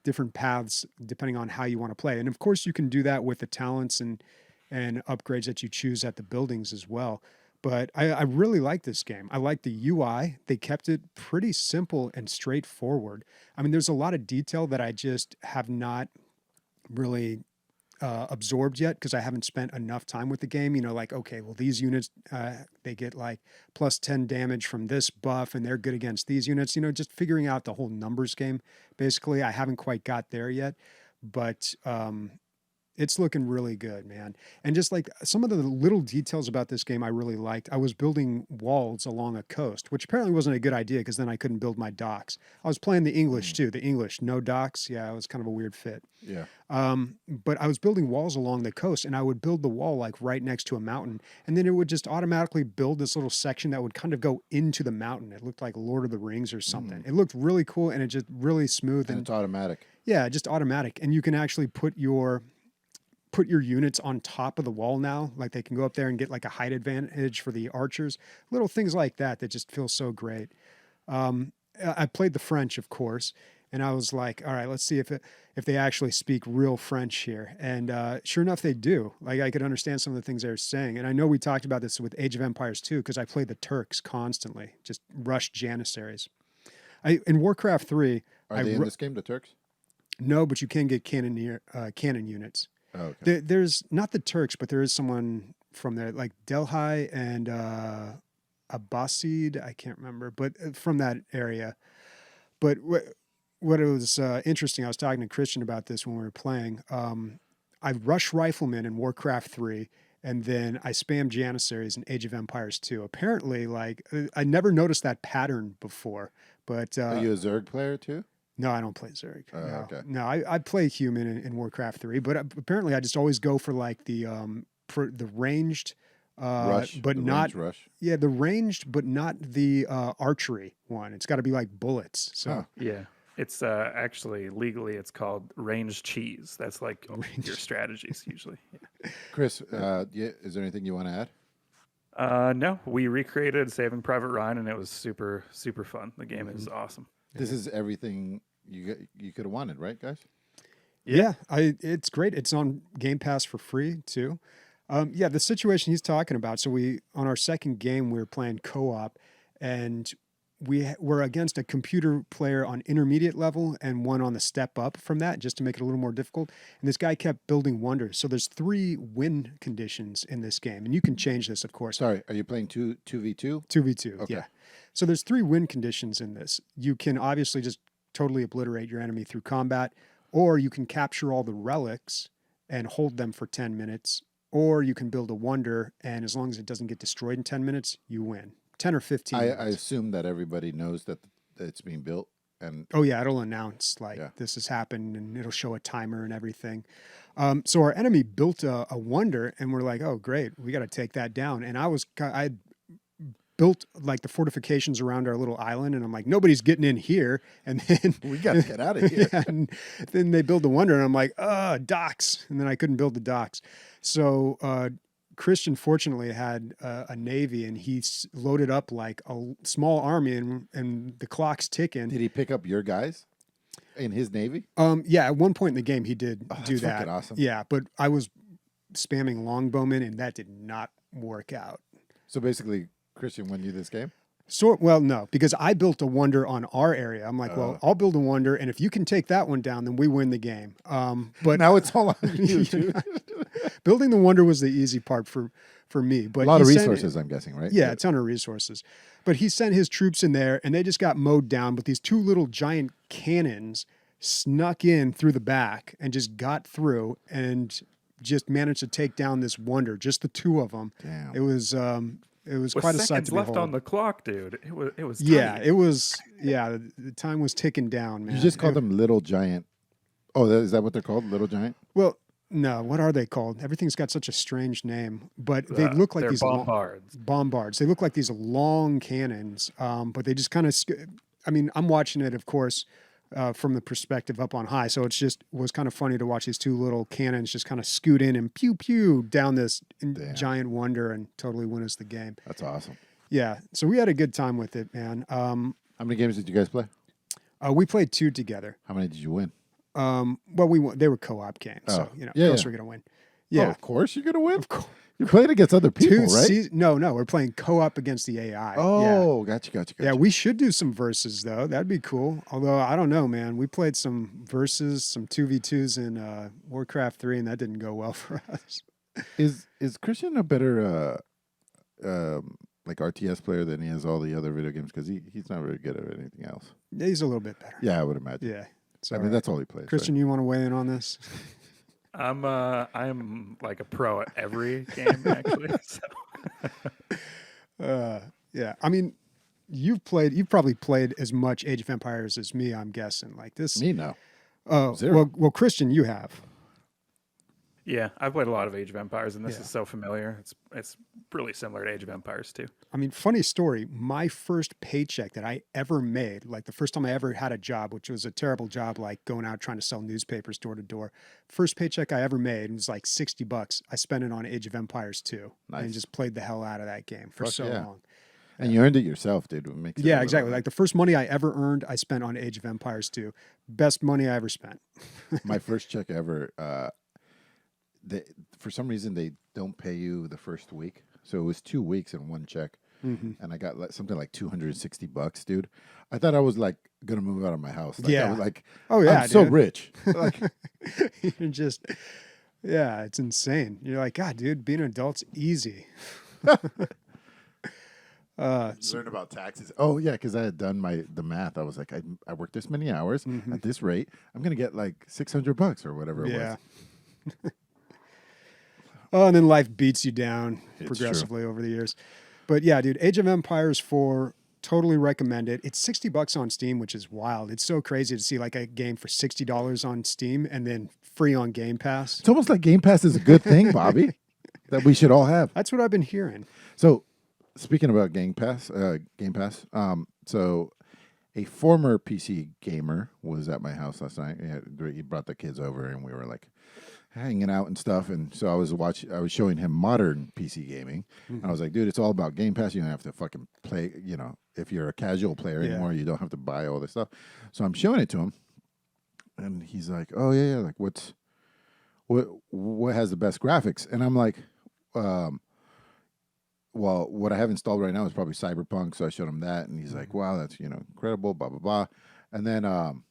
[SPEAKER 1] different paths depending on how you want to play. And of course you can do that with the talents and upgrades that you choose at the buildings as well. But I really like this game. I like the UI. They kept it pretty simple and straightforward. I mean, there's a lot of detail that I just have not really absorbed yet because I haven't spent enough time with the game. Like, okay, well, these units, they get like plus 10 damage from this buff, and they're good against these units. Just figuring out the whole numbers game. Basically, I haven't quite got there yet. But it's looking really good, man. And just like some of the little details about this game I really liked. I was building walls along a coast, which apparently wasn't a good idea because then I couldn't build my docks. I was playing the English too. The English, no docks. Yeah, it was kind of a weird fit.
[SPEAKER 2] Yeah.
[SPEAKER 1] But I was building walls along the coast, and I would build the wall like right next to a mountain. And then it would just automatically build this little section that would kind of go into the mountain. It looked like Lord of the Rings or something. It looked really cool, and it just really smooth.
[SPEAKER 2] And it's automatic.
[SPEAKER 1] Yeah, just automatic. And you can actually put your units on top of the wall now. Like they can go up there and get like a height advantage for the archers, little things like that just feel so great. I played the French, of course, and I was like, all right, let's see if they actually speak real French here. And sure enough, they do. Like I could understand some of the things they were saying. And I know we talked about this with Age of Empires too, because I played the Turks constantly, just rush Janissaries. In Warcraft 3...
[SPEAKER 2] Are they in this game, the Turks?
[SPEAKER 1] No, but you can get cannon units.
[SPEAKER 2] Oh, okay.
[SPEAKER 1] There's not the Turks, but there is someone from there, like Delhi and Abbasid. I can't remember, but from that area. But what was interesting, I was talking to Christian about this when we were playing. I rush riflemen in Warcraft 3, and then I spam Janissaries in Age of Empires 2. Apparently, like I never noticed that pattern before. But
[SPEAKER 2] are you a Zerg player too?
[SPEAKER 1] No, I don't play Zerg. No,
[SPEAKER 2] okay.
[SPEAKER 1] No, I play human in Warcraft 3, but apparently I just always go for like the ranged,
[SPEAKER 2] rush,
[SPEAKER 1] but not
[SPEAKER 2] rush.
[SPEAKER 1] Yeah, the ranged, but not the archery one. It's got to be like bullets. So
[SPEAKER 3] yeah, it's actually legally it's called ranged cheese. That's like your strategies usually. Yeah.
[SPEAKER 2] Chris, is there anything you want to add?
[SPEAKER 3] No, we recreated Saving Private Ryan, and it was super super fun. The game is awesome.
[SPEAKER 2] This is everything you could have wanted, right, guys?
[SPEAKER 1] Yeah, it's great. It's on Game Pass for free too. The situation he's talking about. So on our second game, we were playing co-op, and we were against a computer player on intermediate level and one on the step up from that, just to make it a little more difficult. And this guy kept building wonders. So there's 3 win conditions in this game, and you can change this, of course.
[SPEAKER 2] Sorry, are you playing 2v2?
[SPEAKER 1] 2v2,
[SPEAKER 2] okay.
[SPEAKER 1] Yeah. So there's 3 win conditions in this. You can obviously just totally obliterate your enemy through combat, or you can capture all the relics and hold them for 10 minutes, or you can build a wonder, and as long as it doesn't get destroyed in 10 minutes, you win. 10 or 15 minutes.
[SPEAKER 2] I assume that everybody knows that it's being built. And
[SPEAKER 1] oh, yeah, it'll announce, this has happened, and it'll show a timer and everything. So our enemy built a wonder, and we're like, oh, great, we got to take that down. And I built like the fortifications around our little island, and I'm like, nobody's getting in here. And then
[SPEAKER 2] we got to get out of here.
[SPEAKER 1] Yeah, and then they build the wonder, and I'm like, docks. And then I couldn't build the docks. So Christian fortunately had a navy, and he loaded up like a small army, and the clock's ticking.
[SPEAKER 2] Did he pick up your guys in his navy?
[SPEAKER 1] Yeah, at one point in the game he did do that.
[SPEAKER 2] Fucking awesome.
[SPEAKER 1] Yeah, but I was spamming longbowmen, and that did not work out.
[SPEAKER 2] So basically, Christian won you this game?
[SPEAKER 1] Well, no, because I built a wonder on our area. I'm like, well, I'll build a wonder, and if you can take that one down, then we win the game. But
[SPEAKER 2] now it's all on you, dude.
[SPEAKER 1] Building the wonder was the easy part for me. But
[SPEAKER 2] a lot of resources, I'm guessing, right?
[SPEAKER 1] Yeah, a ton of resources. But he sent his troops in there, and they just got mowed down. But these two little giant cannons snuck in through the back and just got through and just managed to take down this wonder. Just the two of them.
[SPEAKER 2] Damn.
[SPEAKER 1] It was quite a sight to behold.
[SPEAKER 3] Left on the clock, dude. It was.
[SPEAKER 1] Yeah,
[SPEAKER 3] tight.
[SPEAKER 1] it was. Yeah, the time was ticking down, man.
[SPEAKER 2] You just called them Little Giant. Oh, is that what they're called? Little Giant?
[SPEAKER 1] Well, no. What are they called? Everything's got such a strange name, but they look like these
[SPEAKER 3] bombards.
[SPEAKER 1] Bombards. They look like these long cannons, but they just kind of. I mean, I'm watching it, of course, from the perspective up on high, so was kind of funny to watch these two little cannons just kind of scoot in and pew pew down this giant wonder and totally win us the game.
[SPEAKER 2] That's awesome.
[SPEAKER 1] Yeah, so we had a good time with it, man.
[SPEAKER 2] How many games did you guys play?
[SPEAKER 1] We played 2 together.
[SPEAKER 2] How many did you win?
[SPEAKER 1] Well, they were co-op games, so of course we're gonna win. Yeah,
[SPEAKER 2] of course you're gonna win.
[SPEAKER 1] Of course.
[SPEAKER 2] You're playing against other people, right?
[SPEAKER 1] No, we're playing co-op against the AI.
[SPEAKER 2] Oh,
[SPEAKER 1] yeah.
[SPEAKER 2] Gotcha.
[SPEAKER 1] Yeah, we should do some verses though. That'd be cool. Although I don't know, man. We played some verses, some 2v2s in Warcraft 3, and that didn't go well for us.
[SPEAKER 2] Is Christian a better like RTS player than he is all the other video games? Because he's not very good at anything else.
[SPEAKER 1] He's a little bit better.
[SPEAKER 2] Yeah, I would imagine.
[SPEAKER 1] Yeah.
[SPEAKER 2] I mean, that's all he plays.
[SPEAKER 1] Christian,
[SPEAKER 2] right?
[SPEAKER 1] you want to weigh in on this?
[SPEAKER 3] I'm like a pro at every game actually. So.
[SPEAKER 1] Yeah. I mean, you've probably played as much Age of Empires as me, I'm guessing. Like this.
[SPEAKER 2] Me, no.
[SPEAKER 1] Oh,
[SPEAKER 2] Zero.
[SPEAKER 1] Well, Christian, you have.
[SPEAKER 3] Yeah, I've played a lot of Age of Empires, and this is so familiar. It's really similar to Age of Empires too.
[SPEAKER 1] I mean, funny story. My first paycheck that I ever made, like the first time I ever had a job, which was a terrible job, like going out trying to sell newspapers door to door. First paycheck I ever made was like $60. I spent it on Age of Empires 2 and just played the hell out of that game for long.
[SPEAKER 2] And you earned it yourself, dude. It makes it
[SPEAKER 1] exactly. Like the first money I ever earned, I spent on Age of Empires 2. Best money I ever spent.
[SPEAKER 2] My first check ever. For some reason, they don't pay you the first week. So it was 2 weeks in one check. And I got something like $260, dude. I thought I was like going to move out of my house. Like, I was like,
[SPEAKER 1] oh, yeah,
[SPEAKER 2] I'm so rich. Like,
[SPEAKER 1] you're just, it's insane. You're like, God, dude, being an adult's easy.
[SPEAKER 2] Learn about taxes. Oh, yeah, because I had done the math. I was like, I worked this many hours at this rate. I'm going to get like $600 or whatever it was.
[SPEAKER 1] Oh, and then life beats you down progressively over the years. But yeah, dude, Age of Empires 4, totally recommend it. It's $60 on Steam, which is wild. It's so crazy to see like a game for $60 on Steam and then free on Game Pass.
[SPEAKER 2] It's almost like Game Pass is a good thing, Bobby, that we should all have.
[SPEAKER 1] That's what I've been hearing.
[SPEAKER 2] So, speaking about Game Pass, so a former PC gamer was at my house last night. He brought the kids over, and we were like hanging out and stuff. And so I was showing him modern PC gaming. And I was like, dude, it's all about Game Pass. You don't have to fucking play, if you're a casual player anymore, you don't have to buy all this stuff. So I'm showing it to him, and he's like, oh yeah, like what has the best graphics? And I'm like, well, what I have installed right now is probably Cyberpunk. So I showed him that, and he's like, wow, that's incredible, blah blah blah. And then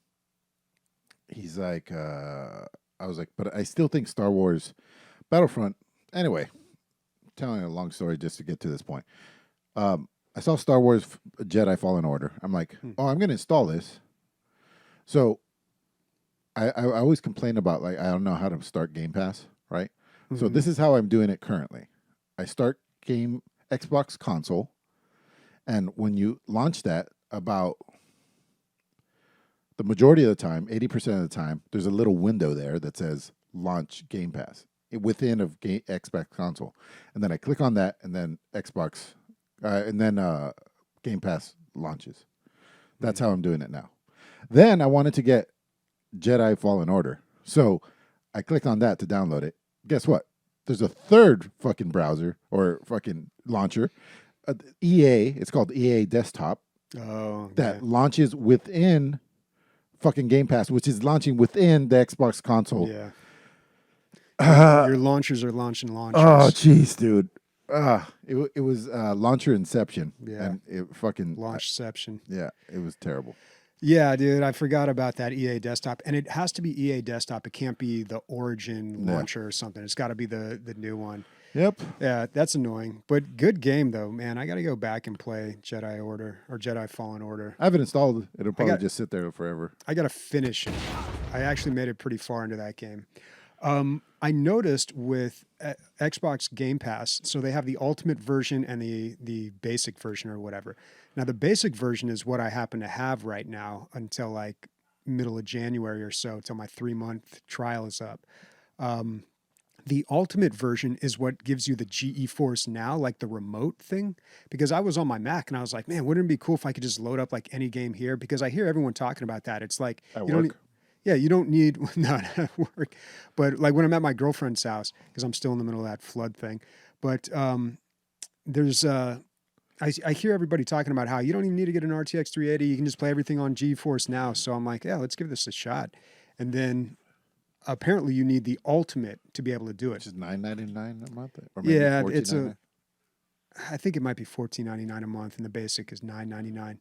[SPEAKER 2] he's like, I was like, but I still think Star Wars Battlefront. Anyway, telling a long story just to get to this point. I saw Star Wars Jedi Fallen Order. I'm like, oh, I'm going to install this. So I always complain about, like, I don't know how to start Game Pass, right? So this is how I'm doing it currently. I start Xbox console, and when you launch that, about the majority of the time, 80% of the time, there's a little window there that says launch Game Pass within of Xbox console. And then I click on that, and then Game Pass launches. That's how I'm doing it now. Then I wanted to get Jedi Fallen Order. So I click on that to download it. Guess what? There's a third fucking browser or fucking launcher. EA, it's called EA Desktop.
[SPEAKER 1] Oh, okay.
[SPEAKER 2] That launches within fucking Game Pass, which is launching within the Xbox console.
[SPEAKER 1] Yeah. Your launchers are launching launchers.
[SPEAKER 2] Oh, jeez, dude. It was launcher Inception.
[SPEAKER 1] Yeah.
[SPEAKER 2] And it fucking
[SPEAKER 1] Launchception.
[SPEAKER 2] yeah, it was terrible.
[SPEAKER 1] Yeah, dude, I forgot about that EA desktop, and it has to be EA desktop. It can't be the Origin launcher or something. It's got to be the new one.
[SPEAKER 2] Yep.
[SPEAKER 1] Yeah, that's annoying, but good game though, man. I got to go back and play Jedi Order or Jedi Fallen Order.
[SPEAKER 2] I haven't installed it. It'll probably just sit there forever.
[SPEAKER 1] I got to finish it. I actually made it pretty far into that game. I noticed with Xbox Game Pass, so they have the ultimate version and the basic version or whatever. Now, the basic version is what I happen to have right now until like middle of January or so, until my 3-month trial is up. The ultimate version is what gives you the GeForce Now, like the remote thing. Because I was on my Mac and I was like, man, wouldn't it be cool if I could just load up like any game here? Because I hear everyone talking about that. It's like, you don't need, not at work, but like when I'm at my girlfriend's house, because I'm still in the middle of that flood thing. But there's, I hear everybody talking about how you don't even need to get an RTX 380. You can just play everything on GeForce Now. So I'm like, yeah, let's give this a shot. And then apparently you need the ultimate to be able to do it.
[SPEAKER 2] Which is $9.99 a month? Or
[SPEAKER 1] Yeah, I think it might be $14.99 a month, and the basic is $9.99.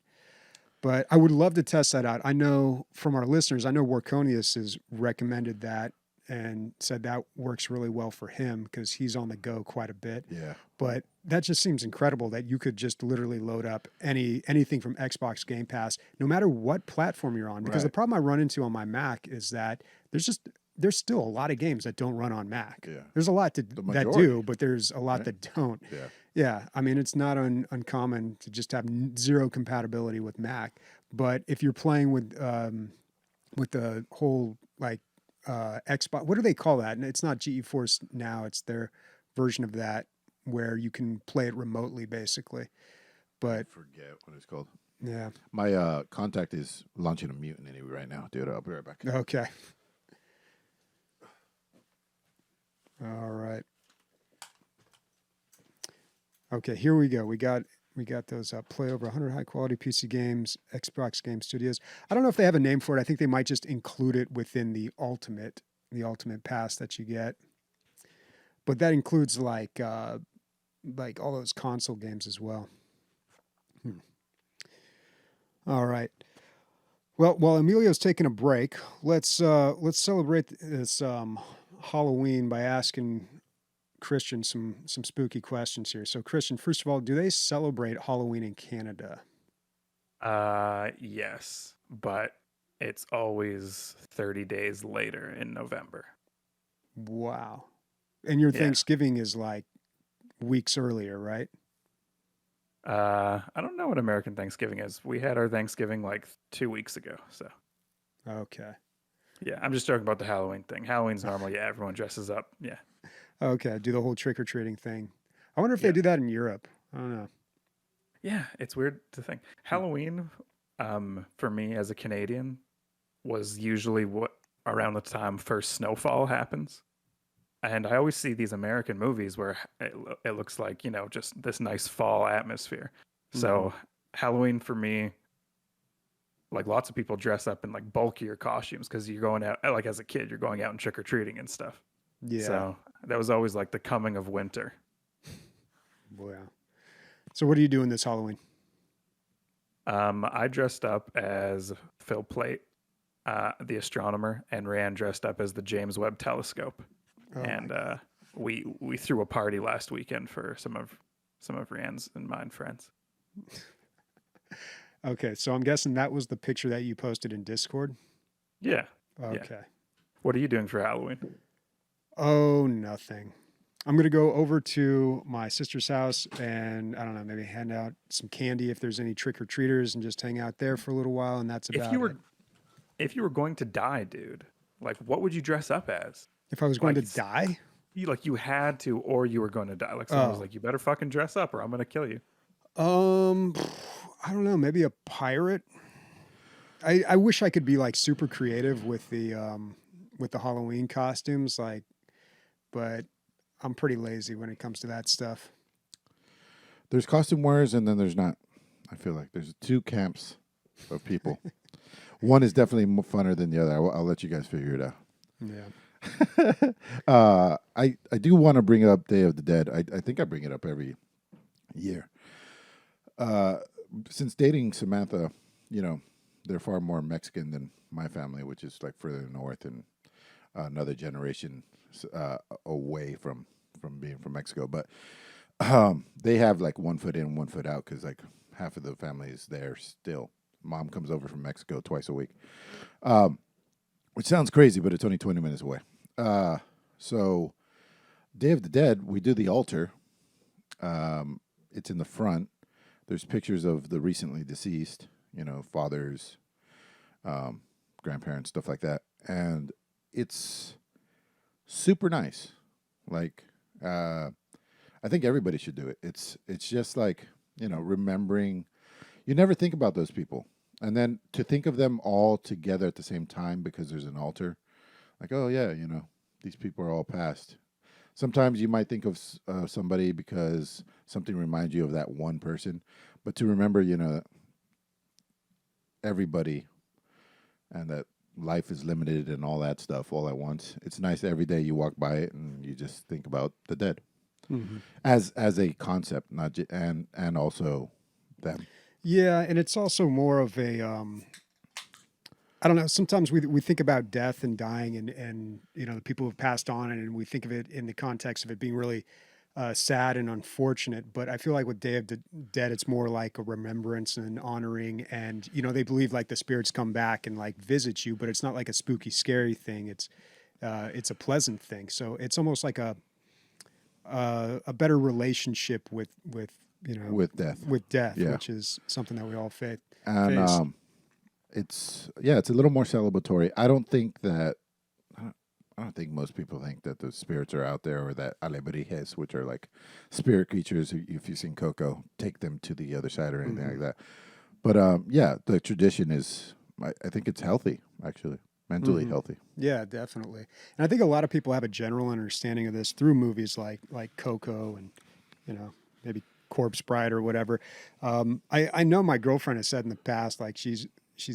[SPEAKER 1] But I would love to test that out. I know from our listeners, I know Warconius has recommended that and said that works really well for him because he's on the go quite a bit.
[SPEAKER 2] Yeah.
[SPEAKER 1] But that just seems incredible that you could just literally load up anything from Xbox Game Pass, no matter what platform you're on. Because the problem I run into on my Mac is that there's still a lot of games that don't run on Mac.
[SPEAKER 2] Yeah.
[SPEAKER 1] There's a lot that do, but there's a lot that don't.
[SPEAKER 2] Yeah.
[SPEAKER 1] Yeah. I mean, it's not uncommon to just have zero compatibility with Mac. But if you're playing with the whole like Xbox, what do they call that? And it's not GeForce Now. It's their version of that where you can play it remotely, basically. But
[SPEAKER 2] I forget what it's called.
[SPEAKER 1] Yeah.
[SPEAKER 2] My contact is launching a mutant anyway right now. Dude, I'll be right back.
[SPEAKER 1] Okay. All right. Okay, here we go. We got those play over 100 high quality PC games, Xbox Game Studios. I don't know if they have a name for it. I think they might just include it within the ultimate pass that you get. But that includes like all those console games as well. All right. Well, while Emilio's taking a break, let's celebrate this Halloween by asking Christian some spooky questions here. So, Christian, first of all, do they celebrate Halloween in Canada?
[SPEAKER 3] Yes, but it's always 30 days later in November.
[SPEAKER 1] Wow. And your Thanksgiving is like weeks earlier, right?
[SPEAKER 3] I don't know what American Thanksgiving is. We had our Thanksgiving like 2 weeks ago, so.
[SPEAKER 1] Okay.
[SPEAKER 3] Yeah, I'm just talking about the Halloween thing. Halloween's normal. Yeah, everyone dresses up. Yeah.
[SPEAKER 1] Okay, do the whole trick-or-treating thing. I wonder if they do that in Europe. I don't know.
[SPEAKER 3] Yeah, it's weird to think. Halloween, for me as a Canadian, was usually around the time first snowfall happens. And I always see these American movies where it looks like, just this nice fall atmosphere. Mm-hmm. So Halloween for me, like lots of people dress up in like bulkier costumes because you're going out, like as a kid, you're going out and trick-or-treating and stuff.
[SPEAKER 1] Yeah.
[SPEAKER 3] So that was always like the coming of winter.
[SPEAKER 1] Wow. So what are you doing this Halloween?
[SPEAKER 3] I dressed up as Phil Plait, the astronomer, and Rand dressed up as the James Webb Telescope. Oh, and we threw a party last weekend for some of Rand's and mine friends.
[SPEAKER 1] Okay, so I'm guessing that was the picture that you posted in Discord?
[SPEAKER 3] Yeah.
[SPEAKER 1] Okay.
[SPEAKER 3] Yeah. What are you doing for Halloween?
[SPEAKER 1] Oh, nothing. I'm going to go over to my sister's house and, I don't know, maybe hand out some candy if there's any trick-or-treaters and just hang out there for a little while, and that's about it.
[SPEAKER 3] If you were going to die, dude, like what would you dress up as?
[SPEAKER 1] If I was going to die?
[SPEAKER 3] You had to, or you were going to die. Like someone was like, you better fucking dress up or I'm going to kill you.
[SPEAKER 1] I don't know, maybe a pirate. I wish I could be like super creative with the Halloween costumes, but I'm pretty lazy when it comes to that stuff.
[SPEAKER 2] There's costume wearers and then there's not. I feel like there's two camps of people. One is definitely more funner than the other. I'll let you guys figure it out.
[SPEAKER 1] Yeah.
[SPEAKER 2] I do want to bring up Day of the Dead. I think I bring it up every year. Since dating Samantha, they're far more Mexican than my family, which is like further north and another generation away from being from Mexico. But they have like 1 foot in, 1 foot out because like half of the family is there still. Mom comes over from Mexico twice a week, which sounds crazy, but it's only 20 minutes away. So Day of the Dead, we do the altar. It's in the front. There's pictures of the recently deceased, fathers, grandparents, stuff like that. And it's super nice. Like, I think everybody should do it. It's just like, remembering. You never think about those people. And then to think of them all together at the same time because there's an altar. Like, oh, yeah, these people are all passed. Sometimes you might think of somebody because something reminds you of that one person. But to remember, everybody and that life is limited and all that stuff all at once. It's nice every day you walk by it and you just think about the dead as a concept, not and also them.
[SPEAKER 1] Yeah, and it's also more of a I don't know. Sometimes we think about death and dying and the people who've passed on, and we think of it in the context of it being really sad and unfortunate. But I feel like with Day of the Dead, it's more like a remembrance and honoring, and they believe like the spirits come back and like visit you, but it's not like a spooky, scary thing. It's a pleasant thing. So it's almost like a better relationship with death,
[SPEAKER 2] yeah.
[SPEAKER 1] which is something that we all face.
[SPEAKER 2] And it's a little more celebratory. I don't think most people think that the spirits are out there or that alebrijes, which are like spirit creatures. If you've seen Coco, take them to the other side or anything like that. But the tradition is. I think it's healthy, actually, mentally healthy.
[SPEAKER 1] Yeah, definitely. And I think a lot of people have a general understanding of this through movies like Coco and maybe Corpse Bride or whatever. I know my girlfriend has said in the past, like she's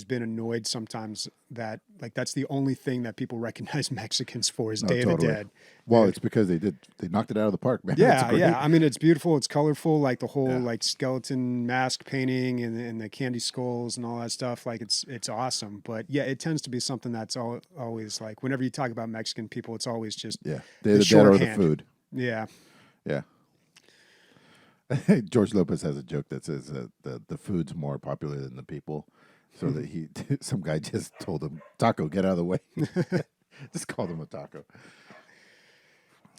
[SPEAKER 1] been annoyed sometimes that like that's the only thing that people recognize Mexicans for is Day of the Dead.
[SPEAKER 2] Well, it's because they knocked it out of the park, man.
[SPEAKER 1] Yeah. I mean, it's beautiful. It's colorful, like the whole like skeleton mask painting and the candy skulls and all that stuff. Like it's awesome. But yeah, it tends to be something that's always like whenever you talk about Mexican people, it's always just
[SPEAKER 2] Day of the Dead or the food.
[SPEAKER 1] Yeah.
[SPEAKER 2] Yeah. George Lopez has a joke that says the food's more popular than the people. So that some guy just told him, "Taco, get out of the way." Just called him a taco.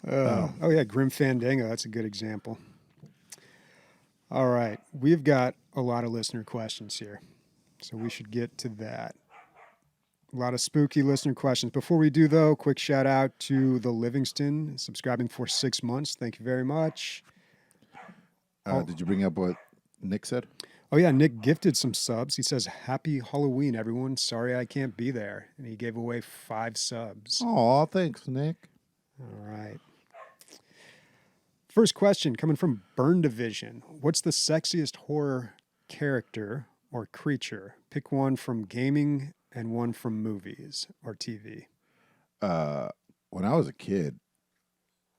[SPEAKER 1] Oh yeah, Grim Fandango. That's a good example. All right, we've got a lot of listener questions here, so we should get to that. A lot of spooky listener questions. Before we do, though, quick shout out to the Livingston, subscribing for 6 months. Thank you very much.
[SPEAKER 2] Did you bring up what Nick said?
[SPEAKER 1] Oh, yeah, Nick gifted some subs. He says, "Happy Halloween, everyone. Sorry I can't be there." And he gave away 5 subs.
[SPEAKER 2] Oh, thanks, Nick.
[SPEAKER 1] All right. First question coming from Burn Division. What's the sexiest horror character or creature? Pick one from gaming and one from movies or TV.
[SPEAKER 2] When I was a kid,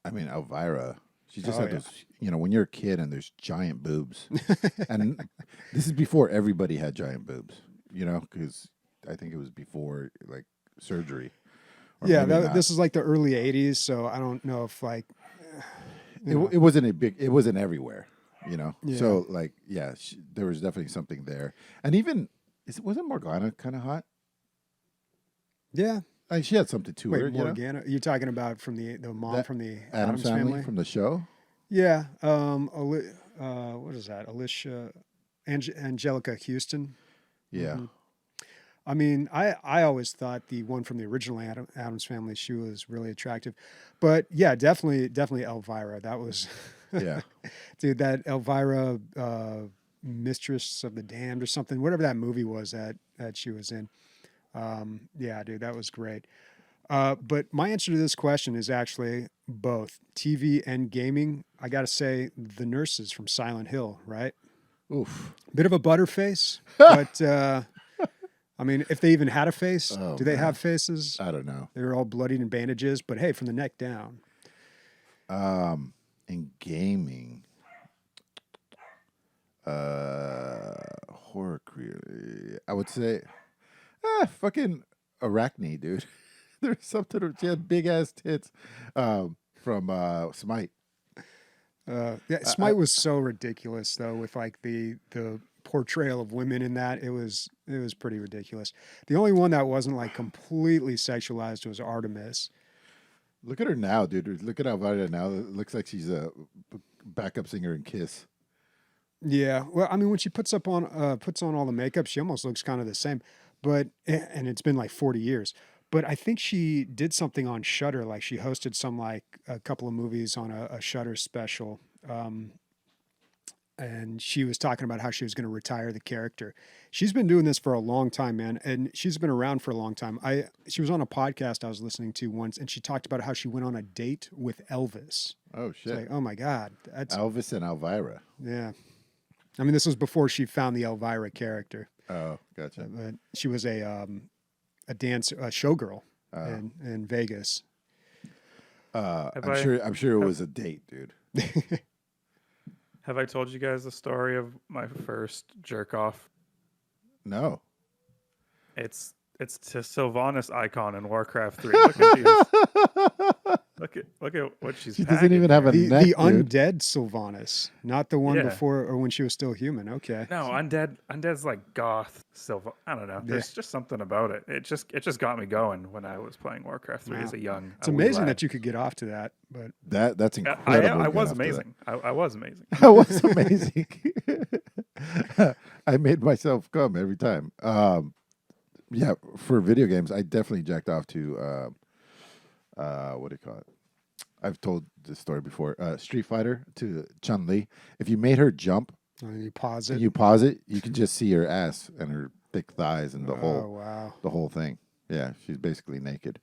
[SPEAKER 2] Elvira, she just had those, when you're a kid and there's giant boobs. And this is before everybody had giant boobs, because I think it was before like surgery.
[SPEAKER 1] This is like the early 80s, so I don't know if like...
[SPEAKER 2] It wasn't it wasn't everywhere,
[SPEAKER 1] Yeah.
[SPEAKER 2] So like, there was definitely something there. And even, wasn't Morgana kind of hot?
[SPEAKER 1] Yeah.
[SPEAKER 2] She had something to her.
[SPEAKER 1] Morgana? You're talking about from the mom from the
[SPEAKER 2] Addams family from the show?
[SPEAKER 1] Yeah. What is that? Angelica Houston.
[SPEAKER 2] Yeah.
[SPEAKER 1] Mm-hmm. I mean, I always thought the one from the original Addams Family, she was really attractive. But yeah, definitely Elvira. That was, dude, that Elvira, Mistress of the Damned or something, whatever that movie was that she was in. Yeah, dude, that was great. But my answer to this question is actually both TV and gaming. I got to say the nurses from Silent Hill, right?
[SPEAKER 2] Oof.
[SPEAKER 1] Bit of a butterface, but I mean, if they even had a face,
[SPEAKER 2] Oh,
[SPEAKER 1] do they
[SPEAKER 2] man.
[SPEAKER 1] have faces?
[SPEAKER 2] I don't know.
[SPEAKER 1] They were all bloodied in bandages, but hey, from the neck down.
[SPEAKER 2] In gaming, horror career, I would say, fucking Arachne, dude. There's something. She had big ass tits, from Smite.
[SPEAKER 1] Smite was so ridiculous though, with like the portrayal of women in that. It was pretty ridiculous. The only one that wasn't like completely sexualized was Artemis.
[SPEAKER 2] Look at her now, dude. Look at Alvira now. It looks like she's a backup singer in Kiss.
[SPEAKER 1] Yeah, well, I mean, when she puts on all the makeup, she almost looks kind of the same. But and it's been like 40 years. But I think she did something on Shudder, like she hosted some like a couple of movies on a Shudder special. And she was talking about how she was going to retire the character. She's been doing this for a long time, man, and she's been around for a long time. She was on a podcast I was listening to once, and she talked about how she went on a date with Elvis.
[SPEAKER 2] Oh shit!
[SPEAKER 1] It's like, oh my god, that's
[SPEAKER 2] Elvis and Elvira.
[SPEAKER 1] Yeah. I mean, this was before she found the Elvira character.
[SPEAKER 2] Oh, gotcha.
[SPEAKER 1] But she was a showgirl in Vegas.
[SPEAKER 2] I'm sure it was a date, dude.
[SPEAKER 3] Have I told you guys the story of my first jerk off?
[SPEAKER 2] No.
[SPEAKER 3] It's to Sylvanas icon in Warcraft 3. Look at these. Look at what she's.
[SPEAKER 2] She doesn't even have a neck,
[SPEAKER 1] the
[SPEAKER 2] dude.
[SPEAKER 1] undead Sylvanas, not the one before or when she was still human. Okay.
[SPEAKER 3] No, undead's like goth Sylva. I don't know. There's just something about it. It just got me going when I was playing Warcraft 3 as a young.
[SPEAKER 1] It's amazing that you could get off to that, but
[SPEAKER 2] that's incredible.
[SPEAKER 3] I was amazing. I was amazing.
[SPEAKER 2] I was amazing. I made myself come every time. Yeah, for video games, I definitely jacked off to what do you call it? I've told this story before. Street Fighter to Chun-Li. If you made her jump,
[SPEAKER 1] and you pause it,
[SPEAKER 2] you can just see her ass and her thick thighs and the whole thing. Yeah, she's basically naked.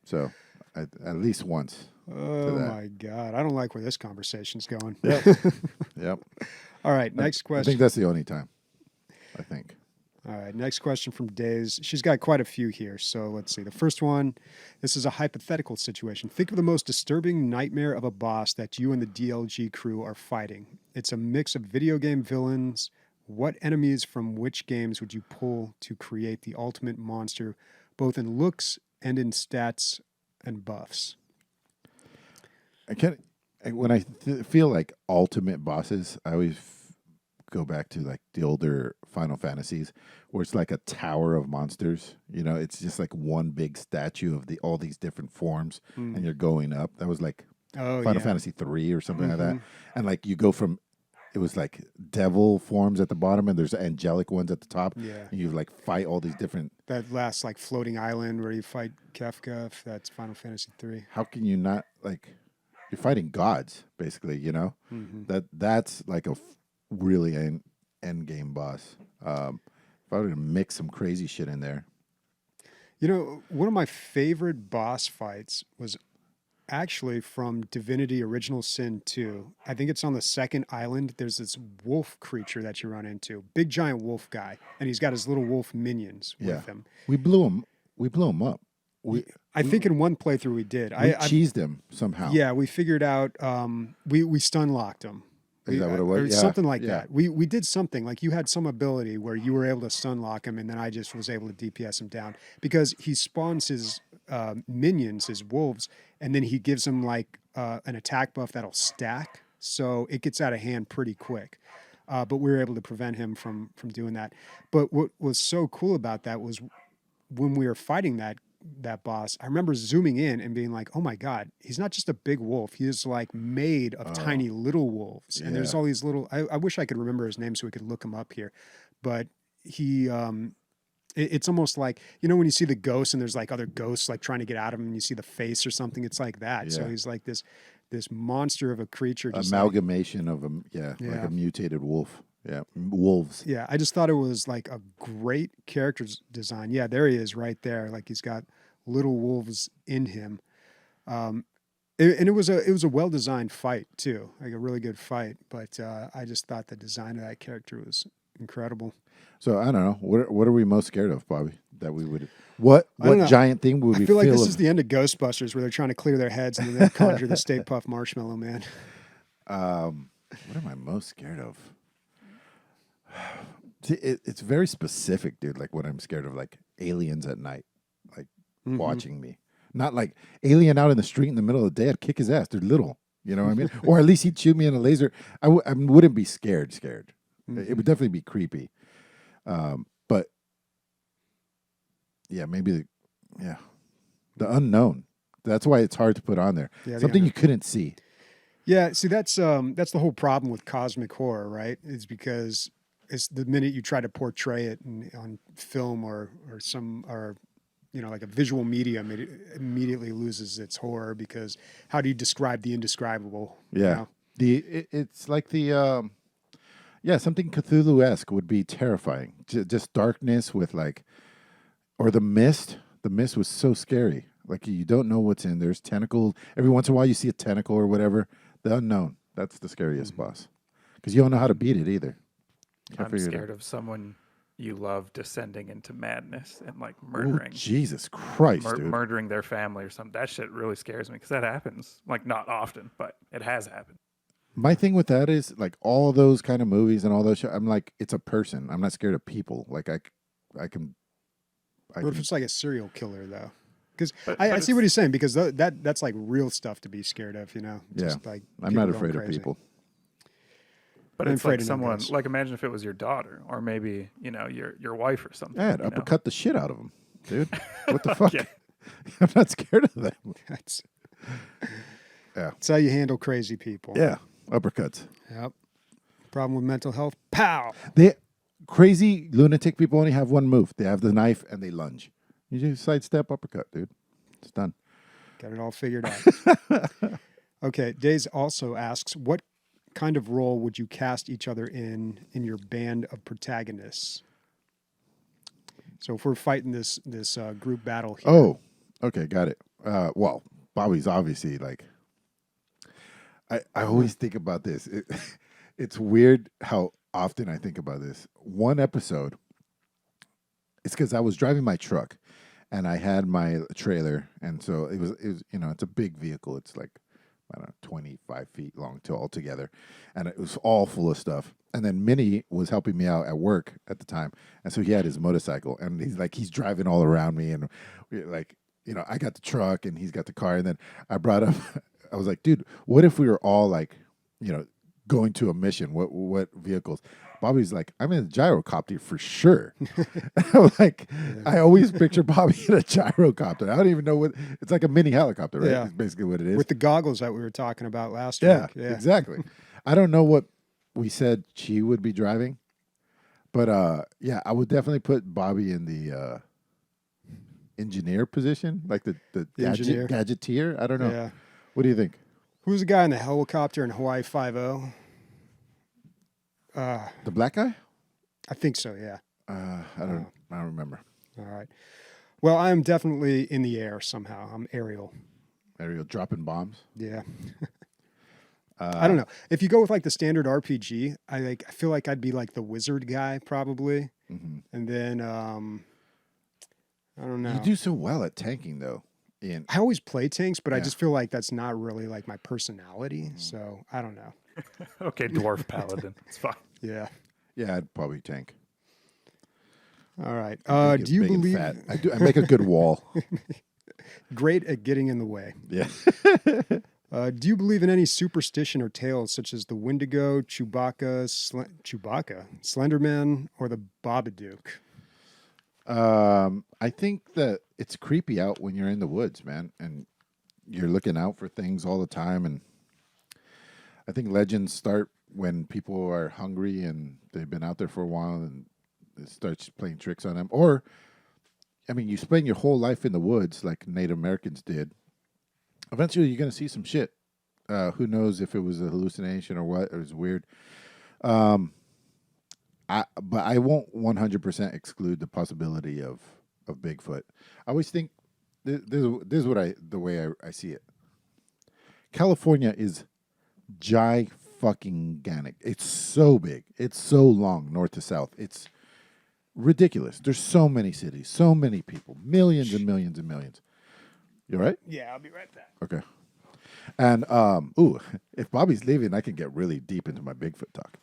[SPEAKER 2] So, at least once.
[SPEAKER 1] Oh my god, I don't like where this conversation's going.
[SPEAKER 2] Yep. Yep.
[SPEAKER 1] All right, next question.
[SPEAKER 2] I think that's the only time. I think.
[SPEAKER 1] All right, next question from Days. She's got quite a few here, so let's see. The first one, this is a hypothetical situation. Think of the most disturbing nightmare of a boss that you and the DLG crew are fighting. It's a mix of video game villains. What enemies from which games would you pull to create the ultimate monster, both in looks and in stats and buffs?
[SPEAKER 2] When I feel like ultimate bosses, I always go back to like the older Final Fantasies, where it's like a tower of monsters. You know, it's just like one big statue of all these different forms, and you're going up. That was like Final Fantasy 3 or something like that. And like you go from, it was like devil forms at the bottom, and there's angelic ones at the top.
[SPEAKER 1] Yeah,
[SPEAKER 2] and you like fight all these different.
[SPEAKER 1] That last like floating island where you fight Kefka. If that's Final Fantasy 3.
[SPEAKER 2] How can you not like? You're fighting gods, basically. You know, that's like a really end game boss. If I were to mix some crazy shit in there.
[SPEAKER 1] You know, one of my favorite boss fights was actually from Divinity Original Sin 2. I think it's on the second island. There's this wolf creature that you run into. Big giant wolf guy. And he's got his little wolf minions with him.
[SPEAKER 2] We blew him up.
[SPEAKER 1] I think in one playthrough we did.
[SPEAKER 2] We cheesed him somehow.
[SPEAKER 1] Yeah, we figured out we stun locked him.
[SPEAKER 2] Is that what it was?
[SPEAKER 1] Something like that. We did something, like you had some ability where you were able to stun lock him, and then I just was able to DPS him down because he spawns his minions, his wolves, and then he gives them like an attack buff that'll stack, so it gets out of hand pretty quick. But we were able to prevent him from doing that. But what was so cool about that was when we were fighting that boss, I remember zooming in and being like, oh my God, he's not just a big wolf. He is like made of tiny little wolves. And there's all these little, I wish I could remember his name so we could look him up here. But he, it's almost like, you know, when you see the ghosts and there's like other ghosts like trying to get at him and you see the face or something, it's like that. Yeah. So he's like this monster of a creature. Just
[SPEAKER 2] amalgamation of like a mutated wolf. Yeah, wolves.
[SPEAKER 1] Yeah, I just thought it was like a great character design. Yeah, there he is right there. Like he's got little wolves in him. And it was a well-designed fight too, like a really good fight. But I just thought the design of that character was Incredible.
[SPEAKER 2] So I don't know. What are we most scared of, Bobby? That we would. What giant thing would we
[SPEAKER 1] feel like this
[SPEAKER 2] of?
[SPEAKER 1] is the end of Ghostbusters, where they're trying to clear their heads and then they conjure the Stay Puft Marshmallow Man.
[SPEAKER 2] What am I most scared of? See, it's very specific, dude. Like what I'm scared of, like aliens at night, like watching me. Not like alien out in the street in the middle of the day. I'd kick his ass. They're little. You know what I mean? Or at least he'd shoot me in a laser. I wouldn't be scared. It would definitely be creepy. But yeah, maybe the unknown. That's why it's hard to put on there. Yeah, something you couldn't see.
[SPEAKER 1] Yeah, see that's the whole problem with cosmic horror, right? It's because it's the minute you try to portray it on film or like a visual medium, it immediately loses its horror, because how do you describe the indescribable?
[SPEAKER 2] Yeah, you know? It's like the something Cthulhu-esque would be terrifying. Just darkness with or the mist. The mist was so scary. Like you don't know what's in. There's tentacles. Every once in a while you see a tentacle or whatever. The unknown. That's the scariest boss, because you don't know how to beat it either.
[SPEAKER 3] I'm scared of someone you love descending into madness and murdering.
[SPEAKER 2] Ooh, Jesus Christ, dude.
[SPEAKER 3] Murdering their family or something. That shit really scares me, because that happens. Not often, but it has happened.
[SPEAKER 2] My thing with that is all those kind of movies and all those shows, I'm like, it's a person. I'm not scared of people. I can.
[SPEAKER 1] What if it's like a serial killer though? Because I see what he's saying, because that's like real stuff to be scared of, you know? Just
[SPEAKER 2] I'm not afraid of people.
[SPEAKER 3] But it's like someone, imagine if it was your daughter, or maybe, your wife or something.
[SPEAKER 2] Yeah, I'd uppercut the shit out of them, dude. What the fuck? I'm not scared of them.
[SPEAKER 1] That's how you handle crazy people.
[SPEAKER 2] Yeah, uppercuts.
[SPEAKER 1] Yep. Problem with mental health? Pow!
[SPEAKER 2] Crazy lunatic people only have one move. They have the knife and they lunge. You just sidestep, uppercut, dude. It's done.
[SPEAKER 1] Got it all figured out. Okay, Days also asks, what kind of role would you cast each other in your band of protagonists? So if we're fighting this group battle here.
[SPEAKER 2] Oh, okay, got it. Well, Bobby's obviously I always think about this. It's weird how often I think about this. One episode, it's because I was driving my truck and I had my trailer, and so it was it's a big vehicle. It's I don't know, 25 feet long altogether, and it was all full of stuff. And then Minnie was helping me out at work at the time, and so he had his motorcycle, and he's driving all around me, and I got the truck and he's got the car, and then I brought up, I was like, dude, what if we were all going to a mission? What vehicles? Bobby's like, I'm in a gyrocopter for sure. I'm like, I always picture Bobby in a gyrocopter. I don't even know what it's like, a mini helicopter, right? Yeah. It's basically what it is.
[SPEAKER 1] With the goggles that we were talking about last week.
[SPEAKER 2] Yeah, exactly. I don't know what we said she would be driving, but I would definitely put Bobby in the engineer position, like the gadgeteer. I don't know. Yeah. What do you think?
[SPEAKER 1] Who's the guy in the helicopter in Hawaii Five-0?
[SPEAKER 2] The black guy?
[SPEAKER 1] I think so, yeah.
[SPEAKER 2] I don't remember.
[SPEAKER 1] All right. Well, I'm definitely in the air somehow. I'm Ariel.
[SPEAKER 2] Ariel dropping bombs?
[SPEAKER 1] Yeah. I don't know. If you go with the standard RPG, I feel like I'd be the wizard guy probably. Mm-hmm. And then I don't know.
[SPEAKER 2] You do so well at tanking though.
[SPEAKER 1] I always play tanks, but I just feel like that's not really my personality. Mm-hmm. So I don't know.
[SPEAKER 3] Okay, dwarf paladin. It's fine.
[SPEAKER 1] Yeah.
[SPEAKER 2] Yeah, I'd probably tank.
[SPEAKER 1] All right. Do you believe
[SPEAKER 2] I do? I make a good wall.
[SPEAKER 1] Great at getting in the way.
[SPEAKER 2] Yeah.
[SPEAKER 1] Do you believe in any superstition or tales such as the Wendigo, Chewbacca, Slenderman, or the Babadook?
[SPEAKER 2] I think that it's creepy out when you're in the woods, man, and you're looking out for things all the time. And I think legends start when people are hungry and they've been out there for a while, and it starts playing tricks on them. Or, you spend your whole life in the woods like Native Americans did. Eventually, you're going to see some shit. Who knows if it was a hallucination or what? It was weird. But I won't 100% exclude the possibility of Bigfoot. I always think this is what the way I see it. California is fucking ganic. It's so big. It's so long, north to south. It's ridiculous. There's so many cities, so many people, millions and millions and millions. You all right?
[SPEAKER 1] Yeah, I'll be right back.
[SPEAKER 2] Okay. And if Bobby's leaving, I can get really deep into my Bigfoot talk.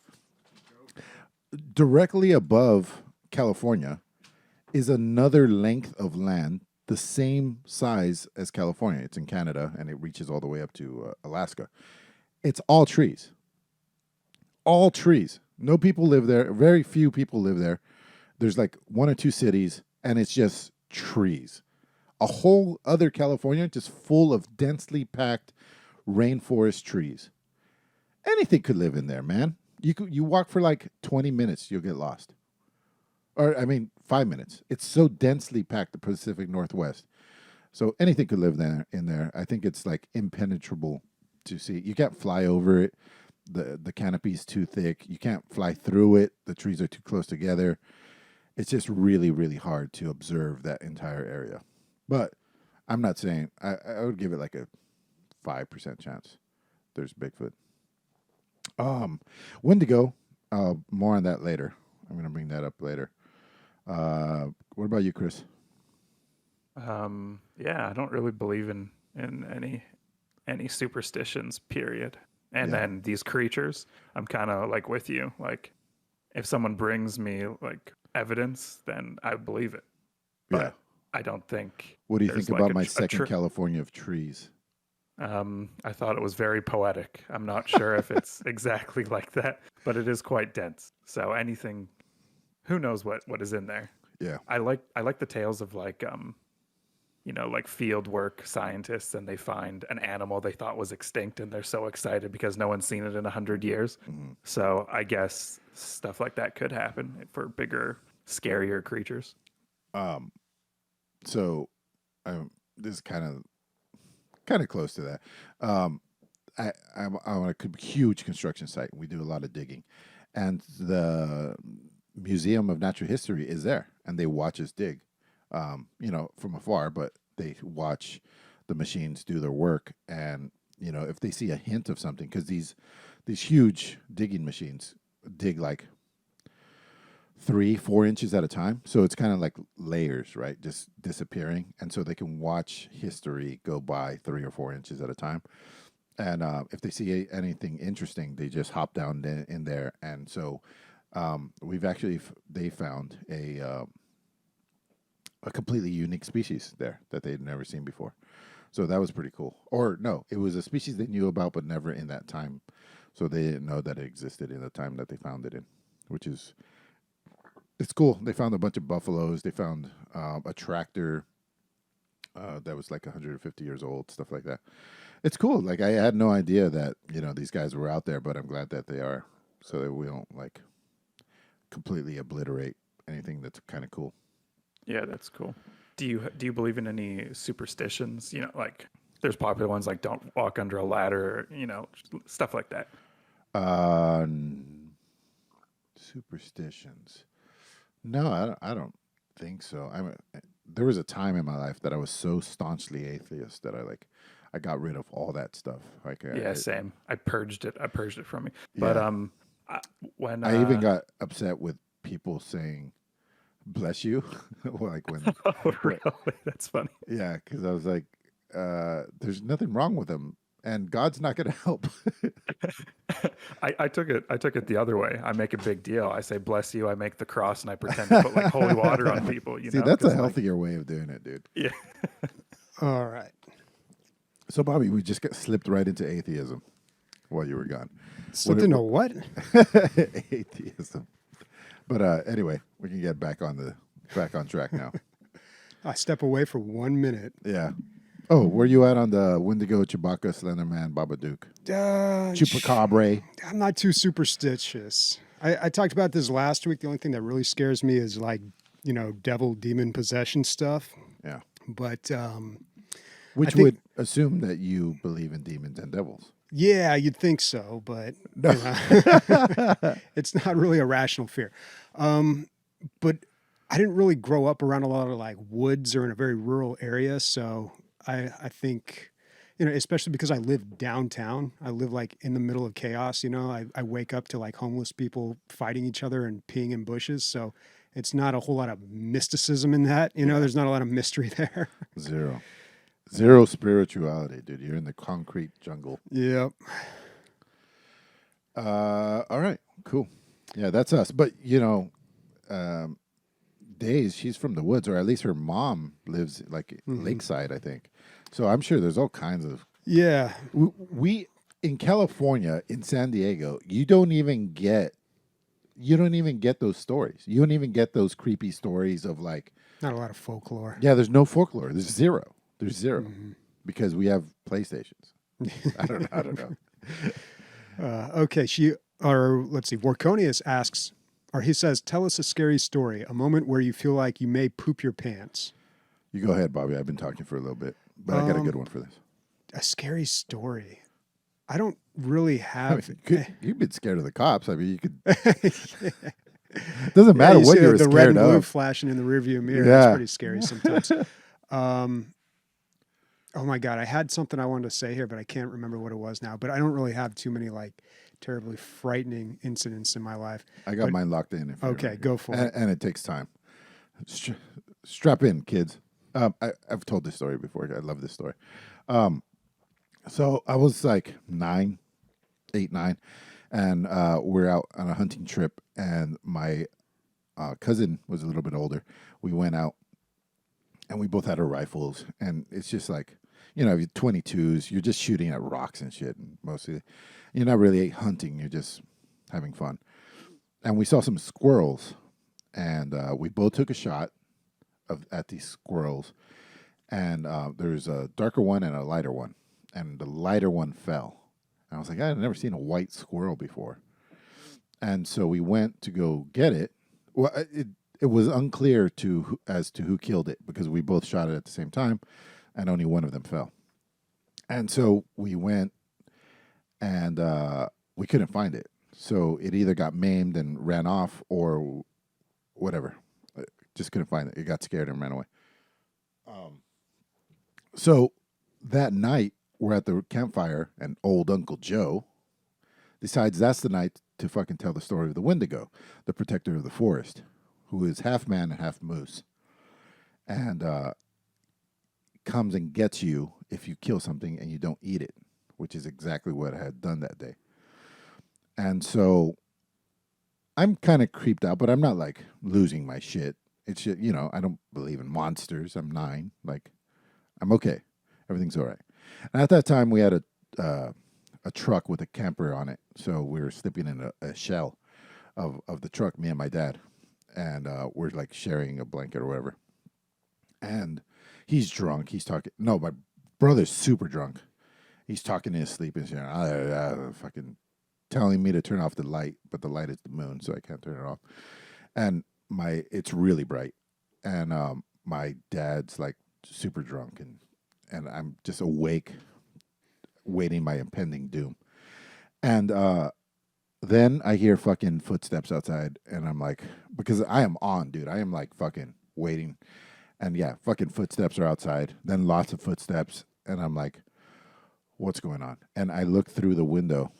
[SPEAKER 2] Directly above California is another length of land the same size as California. It's in Canada, and it reaches all the way up to Alaska. It's all trees. All trees. No people live there. Very few people live there. There's like 1 or 2 cities, and it's just trees. A whole other California just full of densely packed rainforest trees. Anything could live in there, man. You walk for like 20 minutes, you'll get lost. Or, 5 minutes. It's so densely packed, the Pacific Northwest. So anything could live in there. I think it's like impenetrable to see. You can't fly over it. The canopy's too thick. You can't fly through it. The trees are too close together. It's just really, really hard to observe that entire area. But I'm not saying, I would give it like a 5% chance there's Bigfoot. Wendigo, more on that later. I'm going to bring that up later. What about you, Chris?
[SPEAKER 3] Yeah, I don't really believe in any superstitions, period. And then these creatures, I'm kind of like with you. Like, if someone brings me like evidence, then I believe it. But I don't think.
[SPEAKER 2] What do you think about my second California of trees?
[SPEAKER 3] I thought it was very poetic. I'm not sure if it's exactly like that, but it is quite dense. So anything, who knows what is in there?
[SPEAKER 2] Yeah,
[SPEAKER 3] I like the tales of like like field work scientists, and they find an animal they thought was extinct, and they're so excited because no one's seen it in 100 years. Mm-hmm. So I guess stuff like that could happen for bigger, scarier creatures.
[SPEAKER 2] So this is kind of close to that. I'm on a huge construction site. We do a lot of digging, and the Museum of Natural History is there, and they watch us dig. From afar, but they watch the machines do their work, and if they see a hint of something, because these huge digging machines dig like 3-4 inches at a time, so it's kind of like layers, right, just disappearing, and so they can watch history go by 3 or 4 inches at a time, and if they see anything interesting, they just hop down in there, and so they found a completely unique species there that they'd never seen before. So that was pretty cool. Or no, it was a species they knew about, but never in that time. So they didn't know that it existed in the time that they found it in, it's cool. They found a bunch of buffaloes. They found a tractor that was like 150 years old, stuff like that. It's cool. Like, I had no idea that, these guys were out there, but I'm glad that they are, so that we don't like completely obliterate anything that's kind of cool.
[SPEAKER 3] Yeah, that's cool. Do you believe in any superstitions? Like, there's popular ones like don't walk under a ladder, stuff like that.
[SPEAKER 2] Superstitions. No, I don't think so. There was a time in my life that I was so staunchly atheist that I got rid of all that stuff.
[SPEAKER 3] Same. I purged it from me.
[SPEAKER 2] Yeah.
[SPEAKER 3] But when
[SPEAKER 2] I even got upset with people saying bless you. Like when
[SPEAKER 3] oh, really? That's funny.
[SPEAKER 2] Yeah, because I was like, there's nothing wrong with them, and God's not going to help.
[SPEAKER 3] I took it the other way. I make a big deal. I say bless you. I make the cross, and I pretend to put like holy water on people.
[SPEAKER 2] See, that's a healthier way of doing it, dude.
[SPEAKER 3] Yeah.
[SPEAKER 1] All right.
[SPEAKER 2] So, Bobby, we just slipped right into atheism while you were gone.
[SPEAKER 1] Slipped into what?
[SPEAKER 2] Atheism. But anyway, we can get back on track now.
[SPEAKER 1] I step away for 1 minute.
[SPEAKER 2] Yeah. Oh, where you at on the Wendigo, Chewbacca, Slenderman, Babadook? Chupacabra.
[SPEAKER 1] I'm not too superstitious. I talked about this last week. The only thing that really scares me is like, devil, demon possession stuff.
[SPEAKER 2] Yeah.
[SPEAKER 1] But
[SPEAKER 2] which would assume that you believe in demons and devils.
[SPEAKER 1] Yeah, you'd think so, but it's not really a rational fear. But I didn't really grow up around a lot of like woods or in a very rural area, so I think especially because I live downtown. I live like in the middle of chaos. I wake up to like homeless people fighting each other and peeing in bushes. So it's not a whole lot of mysticism in that. There's not a lot of mystery there.
[SPEAKER 2] Zero spirituality, dude. You're in the concrete jungle.
[SPEAKER 1] Yep.
[SPEAKER 2] All right, cool. Yeah, that's us. But Days, she's from the woods, or at least her mom lives like lakeside, I think. So I'm sure there's all kinds of.
[SPEAKER 1] Yeah.
[SPEAKER 2] We in California, in San Diego, you don't even get those stories. You don't even get those creepy stories of like.
[SPEAKER 1] Not a lot of folklore.
[SPEAKER 2] Yeah, there's no folklore. There's zero. Because we have PlayStations. I don't know.
[SPEAKER 1] Okay, let's see. Vorconius asks, or he says, tell us a scary story, a moment where you feel like you may poop your pants.
[SPEAKER 2] You go ahead, Bobby. I've been talking for a little bit, but I got a good one for this.
[SPEAKER 1] A scary story. I don't really have.
[SPEAKER 2] You've been scared of the cops. I mean, you could. Doesn't matter what you're scared of. The red and blue
[SPEAKER 1] flashing in the rearview mirror. Yeah. That's pretty scary sometimes. Oh my God, I had something I wanted to say here, but I can't remember what it was now. But I don't really have too many like terribly frightening incidents in my life.
[SPEAKER 2] I got mine locked in.
[SPEAKER 1] Okay, go for it.
[SPEAKER 2] And it takes time. Strap in, kids. I've told this story before. I love this story. So I was like 8, 9, and we're out on a hunting trip, and my cousin was a little bit older. We went out, and we both had our rifles, and it's just like, 22s, you're just shooting at rocks and shit, and mostly, you're not really hunting, you're just having fun. And we saw some squirrels, and we both took a shot at these squirrels, and there's a darker one and a lighter one, and the lighter one fell. And I was like, I'd never seen a white squirrel before. And so we went to go get it. Well, it was unclear as to who killed it, because we both shot it at the same time, and only one of them fell. And so we went, and we couldn't find it. So it either got maimed and ran off, or whatever. Just couldn't find it. It got scared and ran away. So that night, we're at the campfire, and old Uncle Joe decides that's the night to fucking tell the story of the Wendigo, the protector of the forest, who is half man and half moose, and comes and gets you if you kill something and you don't eat it, which is exactly what I had done that day. And so I'm kind of creeped out, but I'm not like losing my shit. It's just, I don't believe in monsters. I'm 9. Like, I'm okay. Everything's all right. And at that time, we had a truck with a camper on it, so we were sleeping in a shell of the truck, me and my dad. And we're like sharing a blanket or whatever. And he's drunk. He's talking. No, my brother's super drunk. He's talking in his sleep and fucking telling me to turn off the light, but the light is the moon, so I can't turn it off. And it's really bright. And my dad's like super drunk, and I'm just awake, waiting my impending doom. And then I hear fucking footsteps outside, and I'm like, because I am on, dude. I am like fucking waiting. And yeah, fucking footsteps are outside. Then lots of footsteps, and I'm like, what's going on? And I look through the window.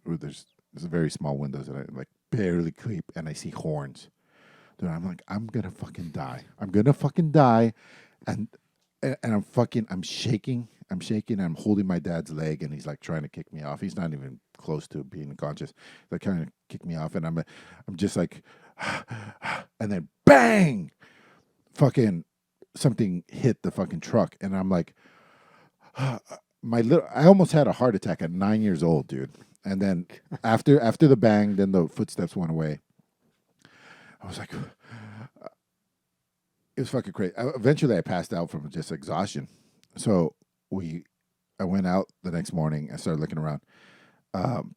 [SPEAKER 2] There's very small windows, and I like barely creep, and I see horns. Dude, I'm like, I'm gonna fucking die. I'm gonna fucking die. And I'm shaking. I'm holding my dad's leg, and he's like trying to kick me off. He's not even close to being conscious. They're trying to kick me off, and I'm just like, and then bang, fucking something hit the fucking truck, and I'm like, I almost had a heart attack at 9 years old, dude. And then after the bang, then the footsteps went away. I was like, it was fucking crazy. Eventually, I passed out from just exhaustion. So I went out the next morning and started looking around.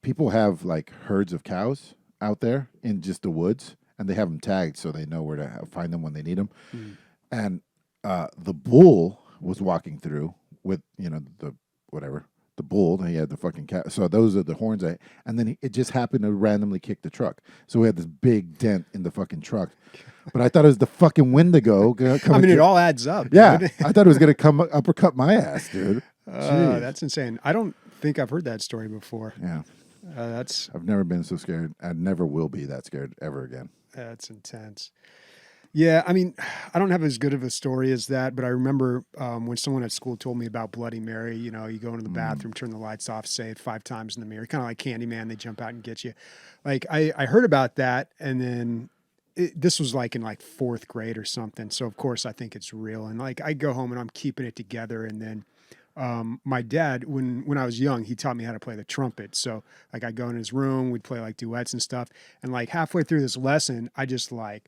[SPEAKER 2] People have like herds of cows out there in just the woods, and they have them tagged so they know where to find them when they need them. Mm. And the bull was walking through with the bull. He had the fucking cow. So those are the horns. And then it just happened to randomly kick the truck. So we had this big dent in the fucking truck. But I thought it was the fucking Wendigo.
[SPEAKER 1] It all adds up.
[SPEAKER 2] Yeah, dude. I thought it was going to come uppercut my ass, dude.
[SPEAKER 1] That's insane. I don't think I've heard that story before.
[SPEAKER 2] Yeah.
[SPEAKER 1] I've
[SPEAKER 2] never been so scared. I never will be that scared ever again.
[SPEAKER 1] That's intense. Yeah, I mean, I don't have as good of a story as that, but I remember when someone at school told me about Bloody Mary. You know, you go into the bathroom, turn the lights off, say it 5 times in the mirror, kind of like Candyman. They jump out and get you. Like I heard about that, and then this was like in like 4th grade or something. So of course I think it's real, and like I go home and I'm keeping it together, and then. My dad, when I was young, he taught me how to play the trumpet. So like I'd go in his room, we'd play like duets and stuff. And like halfway through this lesson, I just like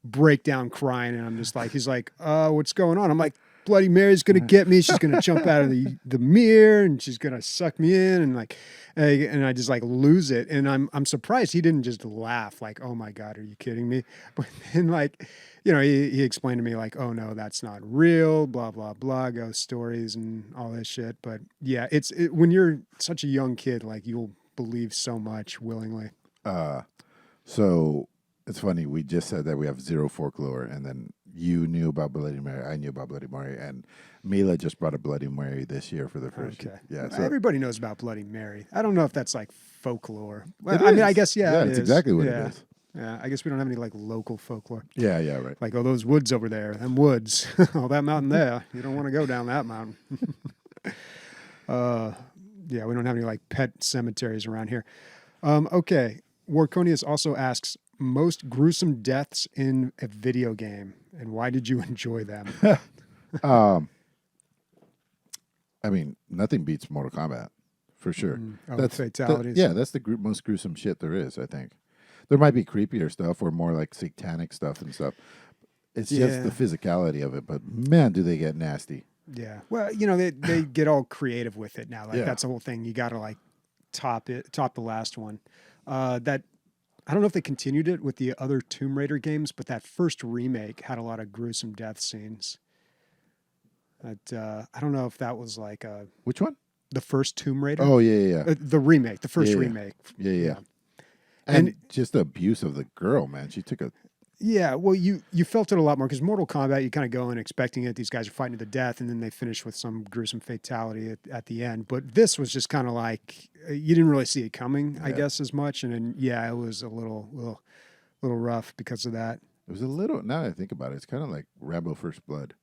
[SPEAKER 1] break down crying. And I'm just like, he's like, what's going on? I'm like, Bloody Mary's going to get me. She's going to jump out of the mirror and she's going to suck me in. And like, and I just like lose it. And I'm surprised he didn't just laugh like, oh my God, are you kidding me? But then like, you know, he explained to me like, oh no, that's not real, blah, blah, blah, ghost stories and all this shit. But yeah, when you're such a young kid, like you'll believe so much willingly.
[SPEAKER 2] So it's funny. We just said that we have 0 folklore, and then you knew about Bloody Mary. I knew about Bloody Mary, and Mila just brought a Bloody Mary this year for the first year. Yeah,
[SPEAKER 1] so everybody knows about Bloody Mary. I don't know if that's like folklore. Well, I mean, I guess, yeah,
[SPEAKER 2] it's exactly what it is.
[SPEAKER 1] Yeah, I guess we don't have any like local folklore.
[SPEAKER 2] Yeah, right.
[SPEAKER 1] Like, oh, those woods over there, them woods, oh, that mountain there. You don't want to go down that mountain. Yeah, we don't have any like pet cemeteries around here. Okay, Warconius also asks, most gruesome deaths in a video game, and why did you enjoy them?
[SPEAKER 2] I mean, nothing beats Mortal Kombat, for sure.
[SPEAKER 1] That's fatalities.
[SPEAKER 2] That's the most gruesome shit there is, I think. There might be creepier stuff or more like satanic stuff and stuff. It's just the philosophy of it, but man, do they get nasty.
[SPEAKER 1] Yeah. Well, you know, they get all creative with it now. Like that's the whole thing. You got to like top the last one. That I don't know if they continued it with the other Tomb Raider games, but that first remake had a lot of gruesome death scenes. But I don't know if that was like
[SPEAKER 2] which one?
[SPEAKER 1] The first Tomb Raider.
[SPEAKER 2] Oh yeah.
[SPEAKER 1] The remake, the first remake.
[SPEAKER 2] Yeah. And just the abuse of the girl, man. She took a...
[SPEAKER 1] Yeah, well, you felt it a lot more because Mortal Kombat, you kind of go in expecting it. These guys are fighting to the death, and then they finish with some gruesome fatality at the end. But this was just kind of like, you didn't really see it coming, I guess, as much. And then, it was a little rough because of that.
[SPEAKER 2] It was a little, now that I think about it, it's kind of like Rambo First Blood.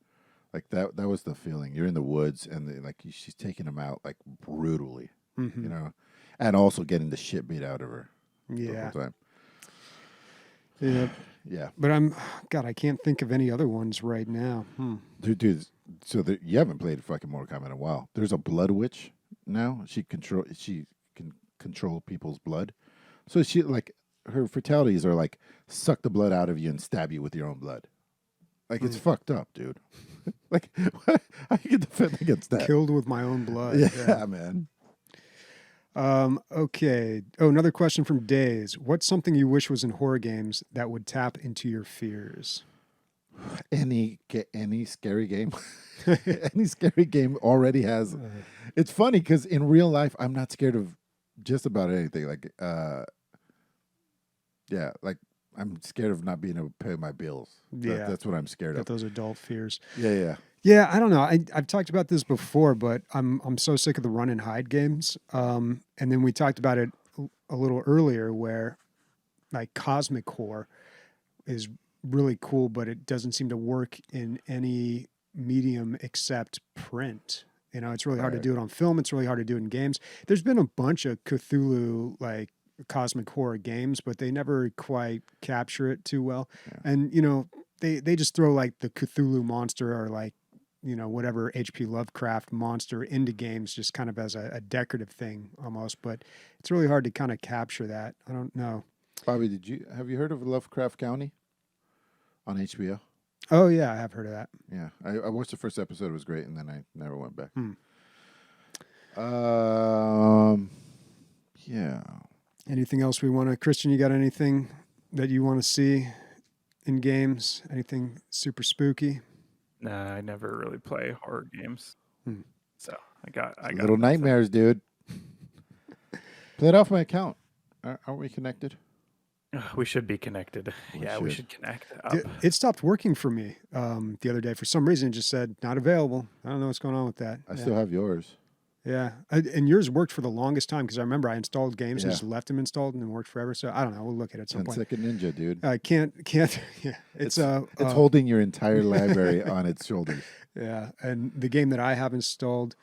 [SPEAKER 2] Like that was the feeling. You're in the woods, and like she's taking him out like brutally, you know, and also getting the shit beat out of her.
[SPEAKER 1] Yeah.
[SPEAKER 2] The whole time.
[SPEAKER 1] Yeah. But I can't think of any other ones right now.
[SPEAKER 2] Dude, so you haven't played fucking Mortal Kombat in a while. There's a blood witch now. She can control people's blood. So she like her fatalities are like suck the blood out of you and stab you with your own blood. Like it's fucked up, dude. Like how you get defend against that?
[SPEAKER 1] Killed with my own blood.
[SPEAKER 2] Yeah, man.
[SPEAKER 1] Okay. Oh, another question from Days. What's something you wish was in horror games that would tap into your fears?
[SPEAKER 2] Any scary game. Any scary game already has. It's funny because in real life, I'm not scared of just about anything. Like, like I'm scared of not being able to pay my bills. That's what I'm scared of.
[SPEAKER 1] Those adult fears.
[SPEAKER 2] Yeah.
[SPEAKER 1] Yeah, I don't know. I've talked about this before, but I'm so sick of the run and hide games. And then we talked about it a little earlier where like Cosmic Horror is really cool, but it doesn't seem to work in any medium except print. You know, it's really hard to do it on film. It's really hard to do it in games. There's been a bunch of Cthulhu like Cosmic Horror games, but they never quite capture it too well. Yeah. And, you know, they just throw like the Cthulhu monster or like, you know, whatever H.P. Lovecraft monster into games just kind of as a decorative thing almost, but it's really hard to kind of capture that. I don't know.
[SPEAKER 2] Bobby, have you heard of Lovecraft County on HBO?
[SPEAKER 1] Oh yeah, I have heard of that.
[SPEAKER 2] Yeah, I watched the first episode. It was great, and then I never went back. Yeah.
[SPEAKER 1] Anything else we want to, Christian, you got anything that you want to see in games? Anything super spooky?
[SPEAKER 3] Nah, I never really play horror games. So I got
[SPEAKER 2] little nightmares, dude. Play it off my account. Aren't we connected?
[SPEAKER 3] We should be connected. We should connect up.
[SPEAKER 1] It stopped working for me the other day. For some reason, it just said not available. I don't know what's going on with that.
[SPEAKER 2] I still have yours.
[SPEAKER 1] Yeah, and yours worked for the longest time because I remember I installed games and
[SPEAKER 2] Yeah.
[SPEAKER 1] just left them installed and it worked forever. So I don't know. We'll look at it at some
[SPEAKER 2] 10
[SPEAKER 1] point.
[SPEAKER 2] second ninja, dude.
[SPEAKER 1] I can't. Yeah, it's
[SPEAKER 2] holding your entire library on its shoulders.
[SPEAKER 1] Yeah, and the game that I have installed,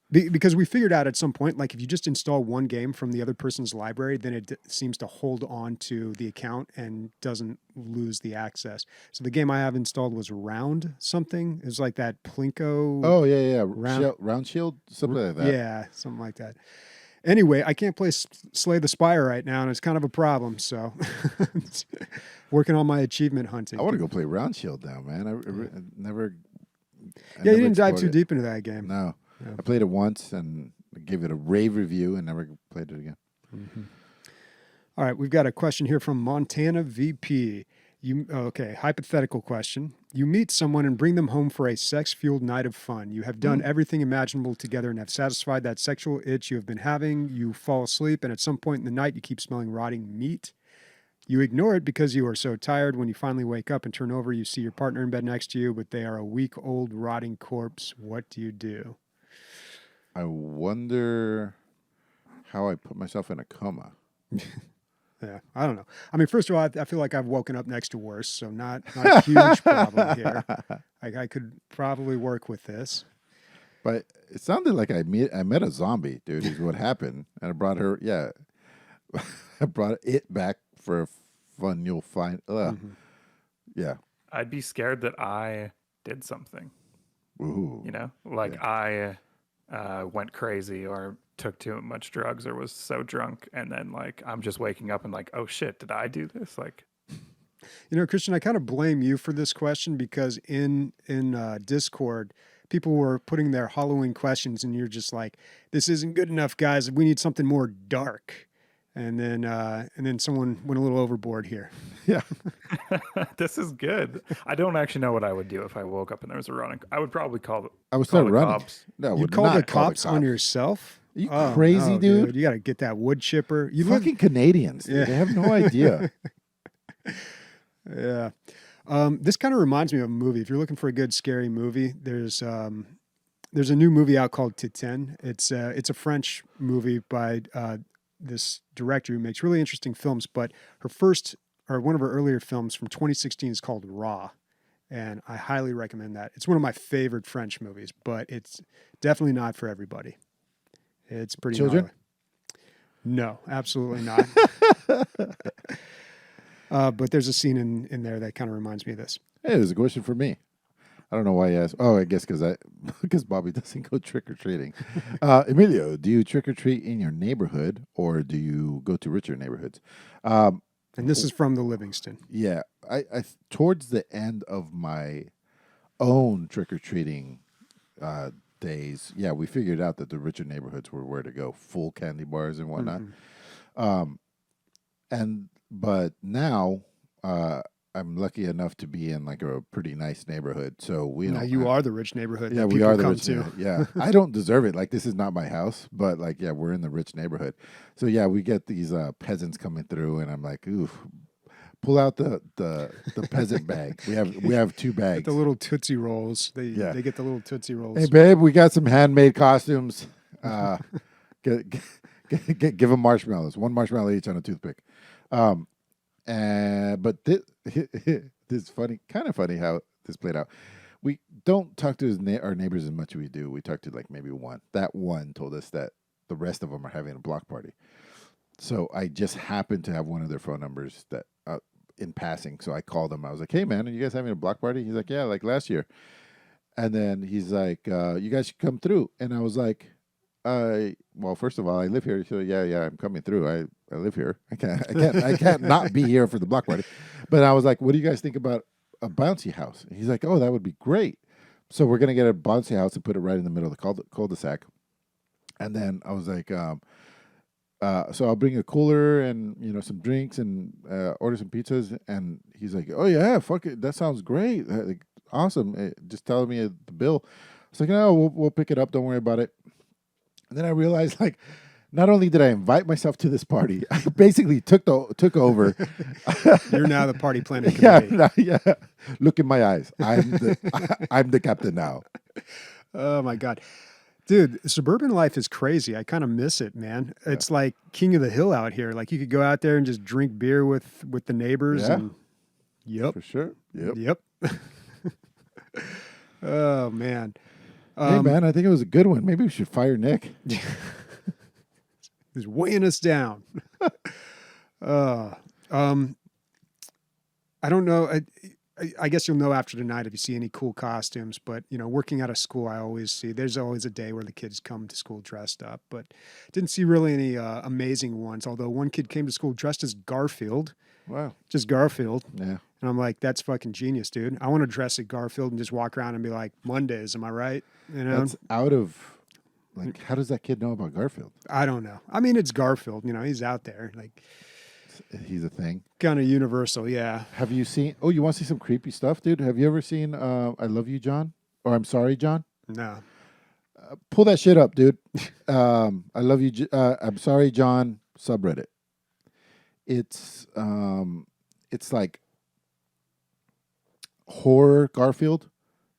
[SPEAKER 1] because we figured out at some point, like if you just install one game from the other person's library, then it seems to hold on to the account and doesn't lose the access. So the game I have installed was Round something. It was like that Plinko.
[SPEAKER 2] Oh yeah. Round Shield, something like that.
[SPEAKER 1] Yeah, something like that. Anyway, I can't play Slay the Spire right now, and it's kind of a problem. So, working on my achievement hunting.
[SPEAKER 2] I want to go play Round Shield now, man. I never.
[SPEAKER 1] You didn't dive too deep into that game.
[SPEAKER 2] No, yeah. I played it once and gave it a rave review, and never played it again.
[SPEAKER 1] Mm-hmm. All right, we've got a question here from Montana VP. Hypothetical question. You meet someone and bring them home for a sex-fueled night of fun. You have done everything imaginable together and have satisfied that sexual itch you have been having. You fall asleep, and at some point in the night, you keep smelling rotting meat. You ignore it because you are so tired. When you finally wake up and turn over, you see your partner in bed next to you, but they are a week-old rotting corpse. What do you do?
[SPEAKER 2] I wonder how I put myself in a coma.
[SPEAKER 1] Yeah, I don't know. I mean, first of all, I feel like I've woken up next to worse, so not a huge problem here. I could probably work with this.
[SPEAKER 2] But it sounded like I met a zombie, dude, is what happened. And I brought her, I brought it back for fun. You'll find, yeah.
[SPEAKER 3] I'd be scared that I did something.
[SPEAKER 2] Ooh.
[SPEAKER 3] You know, like I went crazy or took too much drugs or was so drunk, and then like I'm just waking up and like, oh shit, did I do this? Like,
[SPEAKER 1] you know, Christian, I kind of blame you for this question because in Discord, people were putting their Halloween questions, and you're just like, this isn't good enough, guys. We need something more dark. And then someone went a little overboard here.
[SPEAKER 2] Yeah.
[SPEAKER 3] This is good. I don't actually know what I would do if I woke up and there was a running. I would probably call
[SPEAKER 2] I would start running.
[SPEAKER 3] Cops.
[SPEAKER 2] No,
[SPEAKER 1] you'd call the cops on yourself?
[SPEAKER 2] Are you crazy, dude?
[SPEAKER 1] You got to get that wood chipper. You
[SPEAKER 2] fucking Canadians. Dude. Yeah. They have no idea.
[SPEAKER 1] Yeah. This kind of reminds me of a movie. If you're looking for a good scary movie, there's a new movie out called Titane. It's a French movie by this director who makes really interesting films, but one of her earlier films from 2016 is called Raw, and I highly recommend that. It's one of my favorite French movies, but it's definitely not for everybody. It's pretty
[SPEAKER 2] children.
[SPEAKER 1] Gnarly. No, absolutely not. But there's a scene in there that kind of reminds me of this.
[SPEAKER 2] Hey, there's a question for me. I don't know why you asked. Oh, I guess because Bobby doesn't go trick-or-treating. Emilio, do you trick-or-treat in your neighborhood or do you go to richer neighborhoods?
[SPEAKER 1] And this is from the Livingston.
[SPEAKER 2] Yeah. I towards the end of my own trick-or-treating days, we figured out that the richer neighborhoods were where to go, full candy bars and whatnot. Mm-hmm. But now I'm lucky enough to be in like a pretty nice neighborhood. So
[SPEAKER 1] you are the rich neighborhood.
[SPEAKER 2] Yeah, we are the rich neighborhood. Yeah, I don't deserve it. Like this is not my house, but like we're in the rich neighborhood. So we get these peasants coming through, and I'm like, ooh, pull out the peasant bag. We have 2 bags.
[SPEAKER 1] The little Tootsie Rolls. They get the little Tootsie Rolls.
[SPEAKER 2] Hey babe, we got some handmade costumes. Give them marshmallows. 1 marshmallow each on a toothpick. But this is kind of funny how this played out. We don't talk to our neighbors as much as we do. We talk to like maybe one. That one told us that the rest of them are having a block party. So I just happened to have one of their phone numbers that in passing. So I called him. I was like, "Hey man, are you guys having a block party?" He's like, "Yeah, like last year." And then he's like, "You guys should come through." And I was like, well, first of all, I live here, so yeah, I'm coming through. I live here. I can't not be here for the block party. But I was like, what do you guys think about a bouncy house? And he's like, oh, that would be great. So we're gonna get a bouncy house and put it right in the middle of the cul-de-sac. And then I was like, so I'll bring a cooler and some drinks and order some pizzas. And he's like, oh yeah, fuck it, that sounds great, like, awesome. Just tell me the bill. I was like, no, we'll pick it up. Don't worry about it. And then I realized, like, not only did I invite myself to this party, I basically took over.
[SPEAKER 1] You're now the party planning committee.
[SPEAKER 2] Yeah. Look in my eyes. I'm the captain now.
[SPEAKER 1] Oh my God. Dude, suburban life is crazy. I kind of miss it, man. Yeah. It's like king of the hill out here. Like you could go out there and just drink beer with the neighbors.
[SPEAKER 2] Yeah.
[SPEAKER 1] And, yep.
[SPEAKER 2] For sure.
[SPEAKER 1] Yep. Oh, man.
[SPEAKER 2] Hey, man, I think it was a good one. Maybe we should fire Nick.
[SPEAKER 1] He's weighing us down. I don't know. I guess you'll know after tonight if you see any cool costumes, but working out of school, I always see there's always a day where the kids come to school dressed up, but didn't see really any amazing ones. Although one kid came to school dressed as Garfield.
[SPEAKER 2] Wow. Just
[SPEAKER 1] Garfield.
[SPEAKER 2] Yeah.
[SPEAKER 1] And I'm like, that's fucking genius, dude. I want to dress at Garfield and just walk around and be like, Mondays, am I right?
[SPEAKER 2] That's out of, like, how does that kid know about Garfield?
[SPEAKER 1] I don't know. I mean, it's Garfield. He's out there. Like,
[SPEAKER 2] he's a thing.
[SPEAKER 1] Kind of universal, yeah.
[SPEAKER 2] Have you seen, you want to see some creepy stuff, dude? Have you ever seen I Love You, John? Or I'm Sorry, John?
[SPEAKER 1] No.
[SPEAKER 2] Pull that shit up, dude. I Love You, I'm Sorry, John subreddit. It's like horror Garfield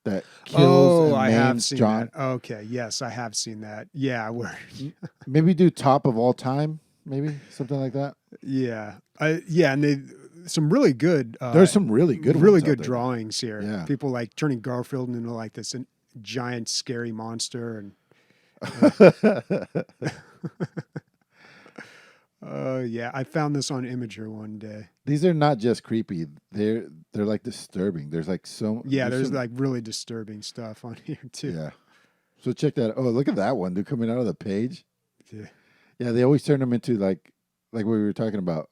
[SPEAKER 2] that kills and
[SPEAKER 1] I have seen
[SPEAKER 2] John.
[SPEAKER 1] That. Okay, yes, I have seen that. Yeah,
[SPEAKER 2] maybe do top of all time, maybe something like that.
[SPEAKER 1] Yeah, and they some really good.
[SPEAKER 2] There's some really good
[SPEAKER 1] drawings here.
[SPEAKER 2] Yeah,
[SPEAKER 1] people like turning Garfield into like this giant scary monster and. Yeah, I found this on Imager one day.
[SPEAKER 2] These are not just creepy; they're like disturbing. There's like
[SPEAKER 1] there's like really disturbing stuff on here too.
[SPEAKER 2] Yeah, so check that. Oh, look at that one, dude, coming out of the page.
[SPEAKER 1] Yeah,
[SPEAKER 2] they always turn them into like we were talking about,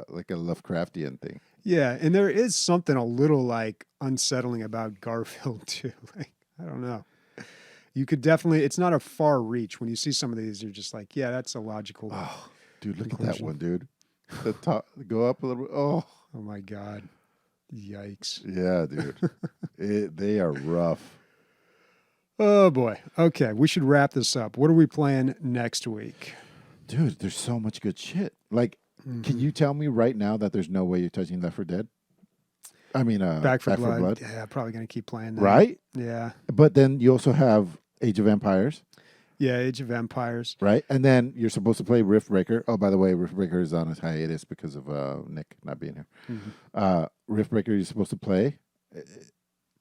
[SPEAKER 2] like a Lovecraftian thing.
[SPEAKER 1] Yeah, and there is something a little like unsettling about Garfield too. Like I don't know. You could definitely. It's not a far reach when you see some of these. You're just like, yeah, that's illogical.
[SPEAKER 2] Oh. Dude, look at that one, dude. The top, go up a little bit. Oh
[SPEAKER 1] my God. Yikes.
[SPEAKER 2] Yeah, dude. They are rough.
[SPEAKER 1] Oh, boy. Okay, we should wrap this up. What are we playing next week?
[SPEAKER 2] Dude, there's so much good shit. Like, can you tell me right now that there's no way you're touching Left 4 Dead? I mean,
[SPEAKER 1] Back 4 Blood. Yeah, probably going to keep playing that.
[SPEAKER 2] Right?
[SPEAKER 1] Yeah.
[SPEAKER 2] But then you also have Age of Empires.
[SPEAKER 1] Yeah, Age of Empires.
[SPEAKER 2] Right. And then you're supposed to play Riftbreaker. Oh, by the way, Riftbreaker is on a hiatus because of Nick not being here. Riftbreaker you're supposed to play.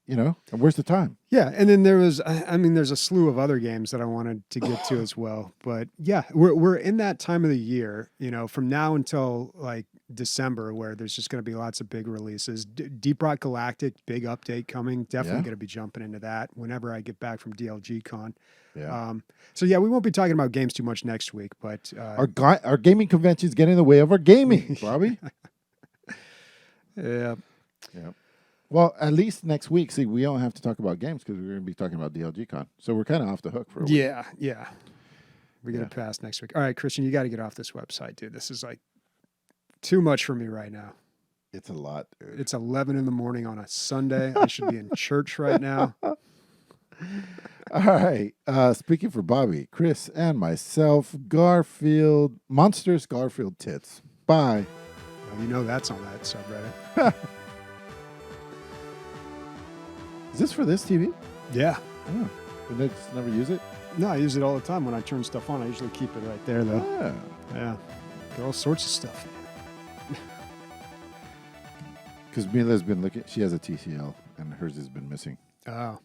[SPEAKER 2] And where's the time?
[SPEAKER 1] Yeah, and then there's a slew of other games that I wanted to get to as well. But yeah, we're in that time of the year, from now until like December, where there's just going to be lots of big releases. Deep Rock Galactic, big update coming. Definitely going to be jumping into that whenever I get back from DLG Con.
[SPEAKER 2] Yeah.
[SPEAKER 1] So yeah, we won't be talking about games too much next week, but
[SPEAKER 2] our gaming conventions get in the way of our gaming, Bobby.
[SPEAKER 1] Yeah.
[SPEAKER 2] Yeah. Well, at least next week, see, we don't have to talk about games because we're going to be talking about DLG Con. So we're kind of off the hook for a week.
[SPEAKER 1] Yeah. We're going to pass next week. All right, Christian, you got to get off this website, dude. This is like too much for me right now.
[SPEAKER 2] It's a lot, dude.
[SPEAKER 1] It's 11 in the morning on a Sunday. I should be in church right now.
[SPEAKER 2] All right. Speaking for Bobby, Chris, and myself, Monsters Garfield Tits. Bye.
[SPEAKER 1] Well, that's on that subreddit.
[SPEAKER 2] Is this for this TV?
[SPEAKER 1] Yeah.
[SPEAKER 2] Oh. Did I just never use it?
[SPEAKER 1] No, I use it all the time when I turn stuff on. I usually keep it right there, though. Yeah. Got all sorts of stuff.
[SPEAKER 2] Because Mila's been looking. She has a TCL, and hers has been missing.
[SPEAKER 1] Oh.